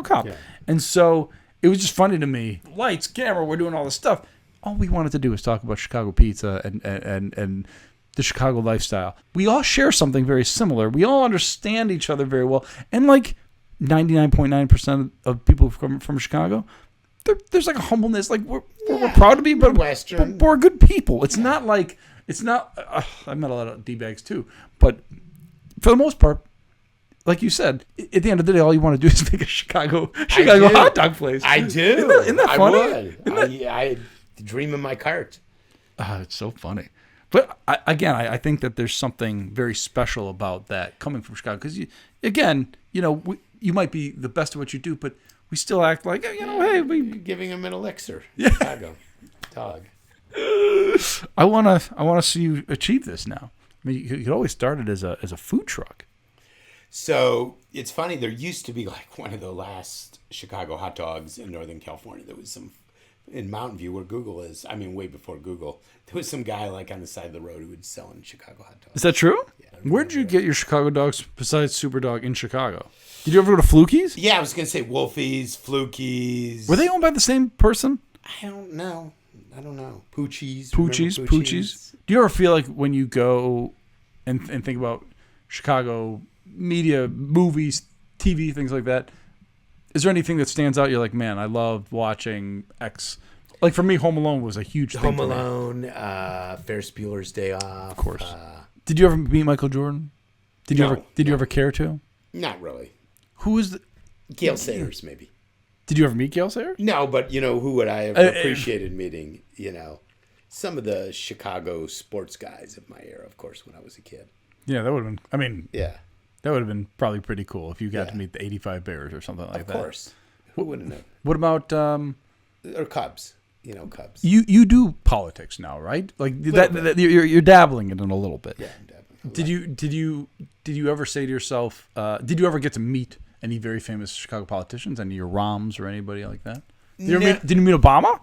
cop, Yeah. and so it was just funny to me. Lights, camera, we're doing all this stuff. All we wanted to do was talk about Chicago pizza and the Chicago lifestyle. We all share something very similar. We all understand each other very well, and like 99.9% of people who come from Chicago, there's like a humbleness. Like we're proud to be, but we're good people. It's not like I've met a lot of D-bags too, but for the most part, like you said, at the end of the day, all you want to do is make a Chicago hot dog place. I do. Isn't that funny? I dream in my cart. It's so funny. But I think that there's something very special about that coming from Chicago. Because, you might be the best at what you do, but we still act like, hey, we giving him an elixir. Yeah. Chicago dog. I want to see you achieve this now. I mean, you could always start it as a food truck. So it's funny. There used to be like one of the last Chicago hot dogs in Northern California. There was some in Mountain View where Google is. I mean, way before Google. There was some guy like on the side of the road who was selling Chicago hot dogs. Is that true? Yeah. Where did you get your Chicago dogs besides Superdog in Chicago? Did you ever go to Flukey's? Yeah, I was going to say Wolfie's, Flukey's. Were they owned by the same person? I don't know. Poochie's. Do you ever feel like when you go and think about Chicago media, movies, TV, things like that, is there anything that stands out? You're like, man, I love watching X. Like for me, Home Alone was a huge thing. Home Alone, Ferris Bueller's Day Off. Of course. Did you ever meet Michael Jordan? Did you ever care to? Not really. Who is the Gale Sayers, maybe. Did you ever meet Gale Sayers? No, but who would I have appreciated meeting? Some of the Chicago sports guys of my era, of course, when I was a kid. Yeah, that would have been. I mean, yeah, that would have been probably pretty cool if you got to meet the '85 Bears or something like that. Of course, who wouldn't know? What about or Cubs? Cubs. You do politics now, right? Like that you're dabbling in it a little bit. Yeah, I'm dabbling. Did you ever say to yourself? Did you ever get to meet any very famous Chicago politicians? Any of your Roms or anybody like that? Did you meet Obama?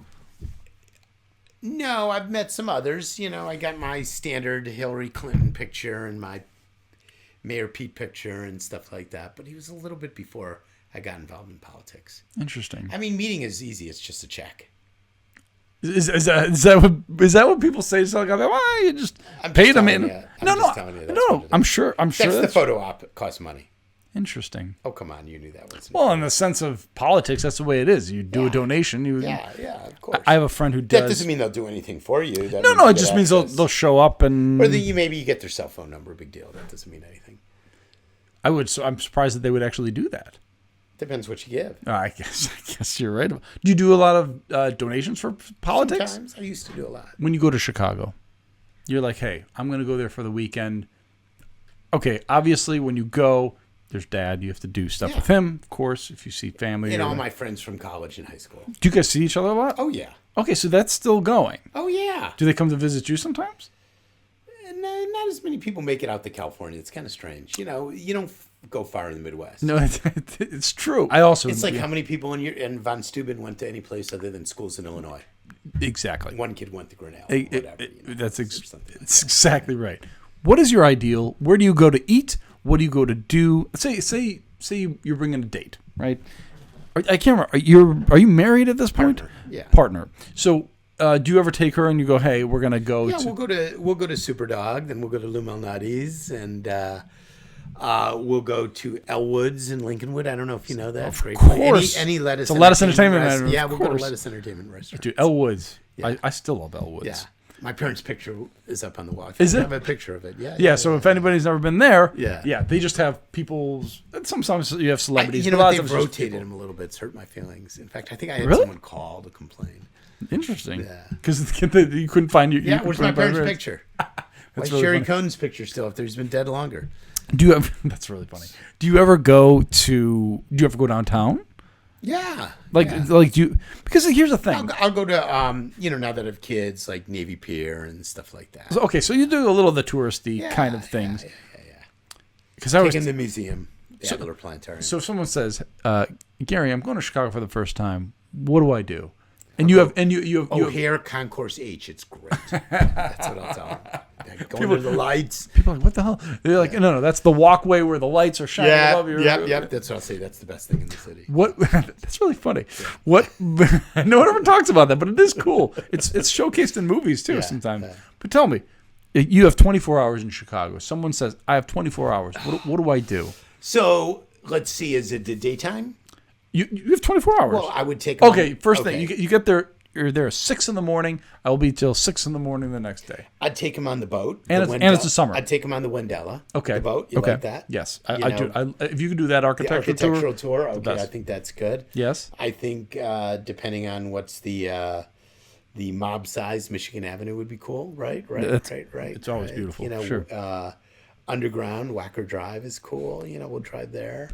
No, I've met some others. I got my standard Hillary Clinton picture and my Mayor Pete picture and stuff like that. But he was a little bit before I got involved in politics. Interesting. I mean, meeting is easy. It's just a check. Is that what people say? So like, well, you just paid them in. No. I'm sure. That's the photo op. Costs money. Interesting. Oh, come on. You knew that wasn't. Well, in the sense of politics, that's the way it is. You do a donation. Of course. I have a friend who does. That doesn't mean they'll do anything for you. No. It just means they'll show up and. Or maybe you get their cell phone number. Big deal. That doesn't mean anything. I'm surprised that they would actually do that. Depends what you give. I guess you're right. Do you do a lot of donations for politics? Sometimes. I used to do a lot. When you go to Chicago, you're like, hey, I'm going to go there for the weekend. Okay, obviously, when you go, there's Dad. You have to do stuff with him, of course, if you see family. And all my friends from college and high school. Do you guys see each other a lot? Oh, yeah. Okay, so that's still going. Oh, yeah. Do they come to visit you sometimes? No, not as many people make it out to California. It's kind of strange. You don't go far in the Midwest. No, it's true. It's like how many people in Von Steuben went to any place other than schools in Illinois. Exactly. One kid went to Grinnell. That's exactly right. What is your ideal? Where do you go to eat? What do you go to do? Say you're bringing a date, right? I can't remember. Are you married at this point? Partner. Yeah. Partner. So. Do you ever take her and you go, hey, we're gonna go? Yeah, we'll go to Superdog, then we'll go to Lou Malnati's, and we'll go to Elwood's in Lincolnwood. I don't know if you know that. Of course, any lettuce. It's a lettuce entertainment. Yeah, we'll go to lettuce entertainment restaurant. Dude, Elwood's. Yeah. I still love Elwood's. Yeah, my parents' picture is up on the wall. Is it? I have a picture of it. Yeah. Yeah. So if anybody's never been there, yeah, they just have people's. Sometimes you have celebrities. They've rotated them a little bit. It's hurt my feelings. In fact, I think I had someone call to complain. Interesting. Yeah. Because you couldn't find your. Yeah, where's my parents' picture? Where's really Sherry Cohn's picture still? If he's been dead longer. That's really funny. Do you ever go downtown? Yeah. Do you? Because here's the thing. I'll go to now that I have kids, like Navy Pier and stuff like that. So you do a little of the touristy kind of things. Yeah. Because I was in the museum. the Adler Planetarium. So if someone says, Gary, I'm going to Chicago for the first time. What do I do? And you have O'Hare Concourse H. It's great. That's what I'll tell them. Going to the lights. People are like, what the hell? They're like, no, that's the walkway where the lights are shining above you. Yep. That's what I'll say. That's the best thing in the city. What? That's really funny. Yeah. What? No one ever talks about that, but it is cool. It's showcased in movies too sometimes. Yeah. But tell me, you have 24 hours in Chicago. Someone says, I have 24 hours. What do I do? So let's see. Is it the daytime? You have 24 hours. Well, I would take. First thing, you get there. You're there at 6 a.m. I will be till 6 a.m. the next day. I'd take him on the boat. And it's the summer. I'd take him on the Wendella. Okay. The boat. You like that? Yes, I do. If you could do that architectural tour. Okay, I think that's good. Yes. I think depending on what's the mob size, Michigan Avenue would be cool. Right. It's always beautiful. Sure. Underground Wacker Drive is cool. We'll drive there.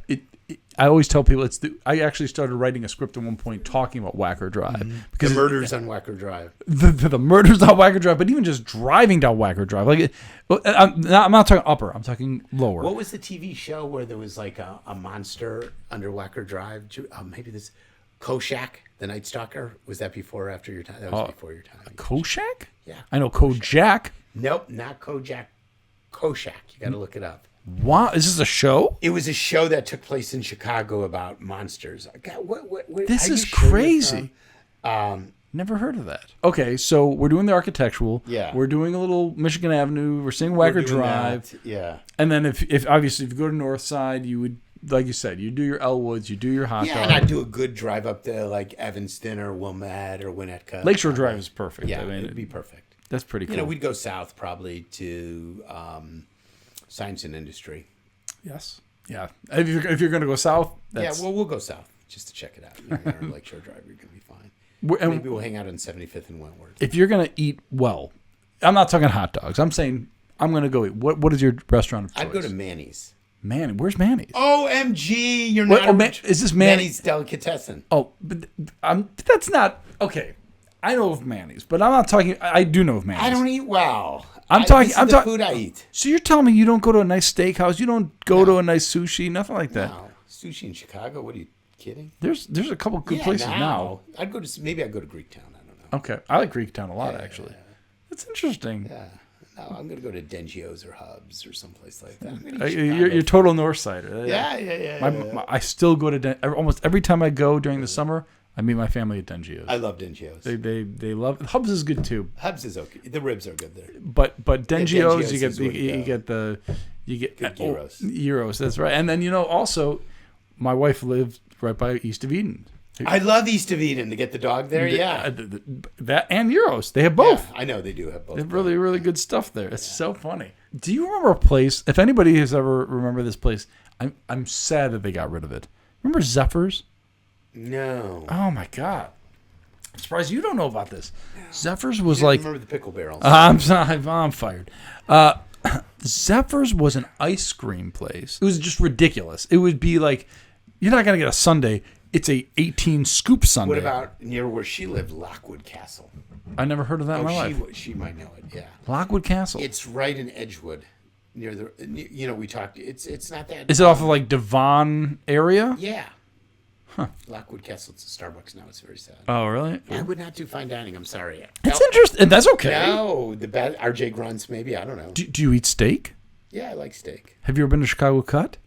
I always tell people I actually started writing a script at one point talking about Wacker Drive because the murders on Wacker Drive. The murders on Wacker Drive, but even just driving down Wacker Drive, I'm not talking upper. I'm talking lower. What was the TV show where there was like a monster under Wacker Drive? Maybe this Koshak, the Night Stalker. Was that before or after your time? That was before your time. Koshak? Yeah. I know Kojak. Nope, not Kojak. Koshak. You got to look it up. Wow, is this a show? It was a show that took place in Chicago about monsters. God, what, this is crazy. Never heard of that. Okay, so we're doing the architectural. Yeah. We're doing a little Michigan Avenue. We're seeing Wacker Drive. That. Yeah. And then if obviously if you go to North Side, you would, like you said, you do your Elwoods, you do your hot dog. Yeah, and I'd do a good drive up to like Evanston or Wilmette or Winnetka. Lakeshore Drive is perfect. Yeah, it'd be perfect. That's pretty cool. We'd go south probably to Science and Industry. Yes. Yeah. If you're going to go south, we'll go south just to check it out. On Lakeshore Drive, you're going to be fine. Maybe we'll hang out on 75th and Wentworth. If you're going to eat well, I'm not talking hot dogs. I'm saying I'm going to go eat. What is your restaurant of choice? I'd go to Manny's. Manny, where's Manny's? OMG, you're not. Is this Manny's Delicatessen? Oh, but that's not okay. I know of Manny's, but I'm not talking. I do know of Manny's. I don't eat well. I'm talking. The food I eat. So you're telling me you don't go to a nice steakhouse? You don't go to a nice sushi? Nothing like that. No. Sushi in Chicago? What are you kidding? There's a couple good places now. I'd go to Greektown. I don't know. Okay, I like Greektown a lot actually. That's interesting. Yeah. No, I'm going to go to Dengio's or Hub's or someplace like that. You're total North Sider. Yeah. I still go to almost every time I go during the summer. I meat my family at Dengio's. I love Dengio's. They love Hub's is good too. Hub's is okay. The ribs are good there. But Dengio's you get good gyros. Gyros, that's right. And then also my wife lived right by East of Eden. I love East of Eden to get the dog there. That and Euros. They have both. Yeah, I know they do have both. They have really, really good stuff there. It's so funny. Do you remember a place? If anybody has ever remembered this place, I'm sad that they got rid of it. Remember Zephyrs? No. Oh my God! I'm surprised you don't know about this. No. Zephyrs was remember the pickle barrels. I'm fired. Zephyrs was an ice cream place. It was just ridiculous. It would be like, you're not gonna get a sundae. It's a 18 scoop sundae. What about near where she lived, Lockwood Castle? I never heard of that in my life. She might know it. Yeah. Lockwood Castle. It's right in Edgewood, near the. We talked. It's not that. Is it off of like Devon area? Yeah. Huh. Lockwood Castle. It's a Starbucks now. It's very sad. Oh, really? I would not do fine dining. I'm sorry. It's interesting. That's okay. No, the bad RJ Grunts maybe. I don't know. Do you eat steak? Yeah, I like steak. Have you ever been to Chicago Cut?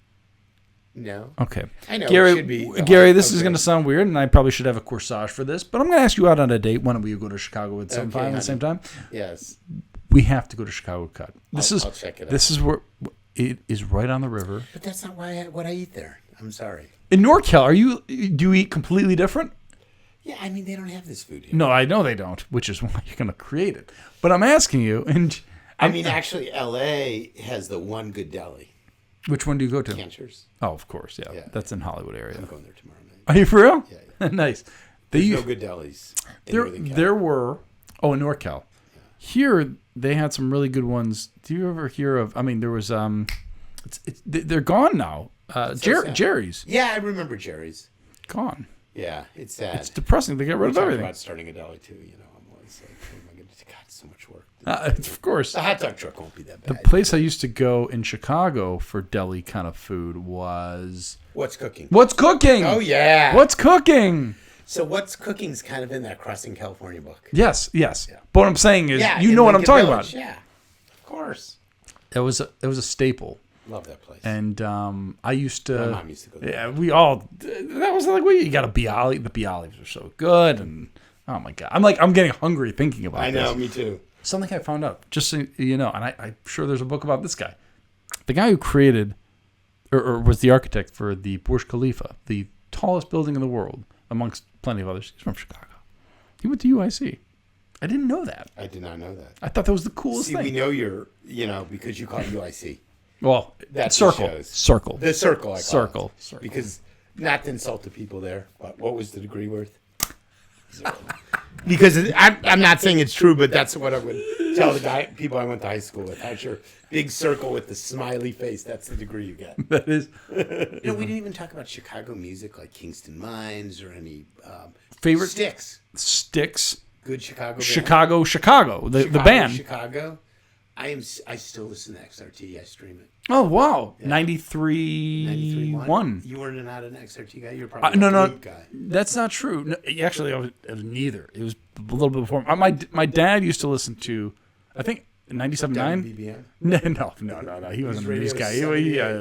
No. Okay. I know. Gary, it should be. Gary, this is going to sound weird, and I probably should have a corsage for this, but I'm going to ask you out on a date. When will you go to Chicago at the same time? Yes. We have to go to Chicago Cut. I'll check it out. This is where it is, right on the river. But that's not what I eat there. I'm sorry. In NorCal, do you eat completely different? Yeah, I mean, they don't have this food here. No, I know they don't, which is why you're going to create it. But I'm asking you, and I mean, actually, L.A. has the one good deli. Which one do you go to? Cantor's. Oh, of course, yeah. That's in Hollywood area. I'm going there tomorrow night. Are you for real? Yeah. Nice. There's no good delis. There were. Oh, in NorCal. Yeah. Here they had some really good ones. Do you ever hear of? I mean, there was they're gone now. Jerry's. Yeah, I remember Jerry's. Gone. Yeah, it's sad. It's depressing. They get rid of everything. About starting a deli too. I'm always like, what am I going God, so much work. Of course. The hot dog truck won't be that bad. The place I used to go in Chicago for deli kind of food was... What's Cooking? What's Cooking? Oh, yeah. What's Cooking? So What's Cooking's kind of in that Crossing California book. Yes. Yeah. But what I'm saying is, Yeah, you know what I'm Lincoln talking Village. about. Yeah, of course. It was a staple. Love that place. And I used to... My mom used to go there. Yeah, we all... That was like, you got a Bialy. The Bialys are so good. And, oh, my God. I'm getting hungry thinking about this. I know, me too. Something I found out, just so you know, and I'm sure there's a book about this guy. The guy who created, or was the architect for the Burj Khalifa, the tallest building in the world, amongst plenty of others. He's from Chicago. He went to UIC. I didn't know that. I did not know that. I thought that was the coolest thing. We know you're, because you call it UIC. Well, That's Circle. the shows. Circle. The Circle, I call Circle. it. Circle. Because, not to insult the people there, but what was the degree worth? Zero. Because I'm not saying it's true, but that's what I would tell the people I went to high school with. I'm sure. Big circle with the smiley face. That's the degree you get. That is. We didn't even talk about Chicago music like Kingston Mines or any Favorite? Sticks. Good Chicago band. Chicago. The band. Chicago. I still listen to XRT. I stream it. Oh, wow. Yeah. 93.1. You were not an XRT guy. You were probably no, a Blue guy. That's not true. No, actually, it was neither. It was a little bit before. My dad used to listen to, I think, 97.9. WBBM? No. He wasn't a news guy. He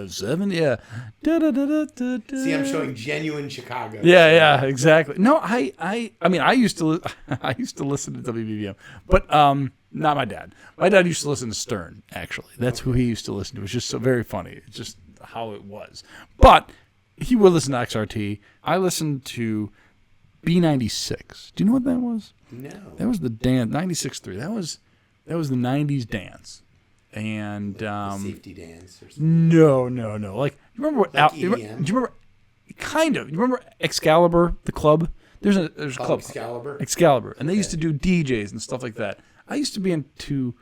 7, yeah. See, I'm showing genuine Chicago. Yeah, exactly. No, I used to listen to WBBM, but not my dad. My dad used to listen to Stern. Actually, that's who he used to listen to. It was just so very funny. It's just how it was. But he would listen to XRT. I listened to B96. Do you know what that was? No. That was the dance. 96.3. That was the 90s dance. And the safety dance or something. No. Like, you remember what? Like do you remember? Kind of. You remember Excalibur, the club? There's a club. Excalibur, and they used to do DJs and stuff like that. I used to be into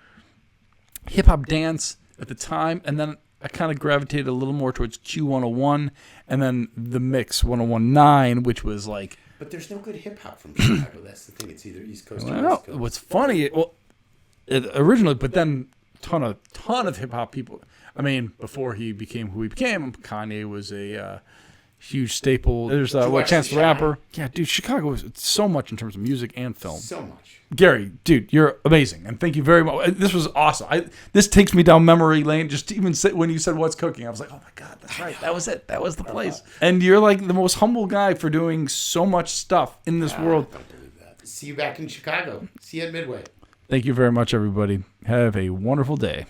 hip hop dance at the time, and then I kind of gravitated a little more towards Q101, and then the Mix 101.9, which was like. But there's no good hip hop from Chicago. That's the thing. It's either East Coast or West Coast. What's funny? Originally, but then ton of hip hop people. I mean, before he became who he became, Kanye was a huge staple. There's Chance the Rapper. Yeah, dude, Chicago was so much in terms of music and film. So much. Gary, dude, you're amazing, and thank you very much. This was awesome. This takes me down memory lane. Just to even when you said What's Cooking, I was like, oh my God, that's right. That was it. That was the place. And you're like the most humble guy for doing so much stuff in this world. I don't believe that. See you back in Chicago. See you at Midway. Thank you very much, everybody. Have a wonderful day.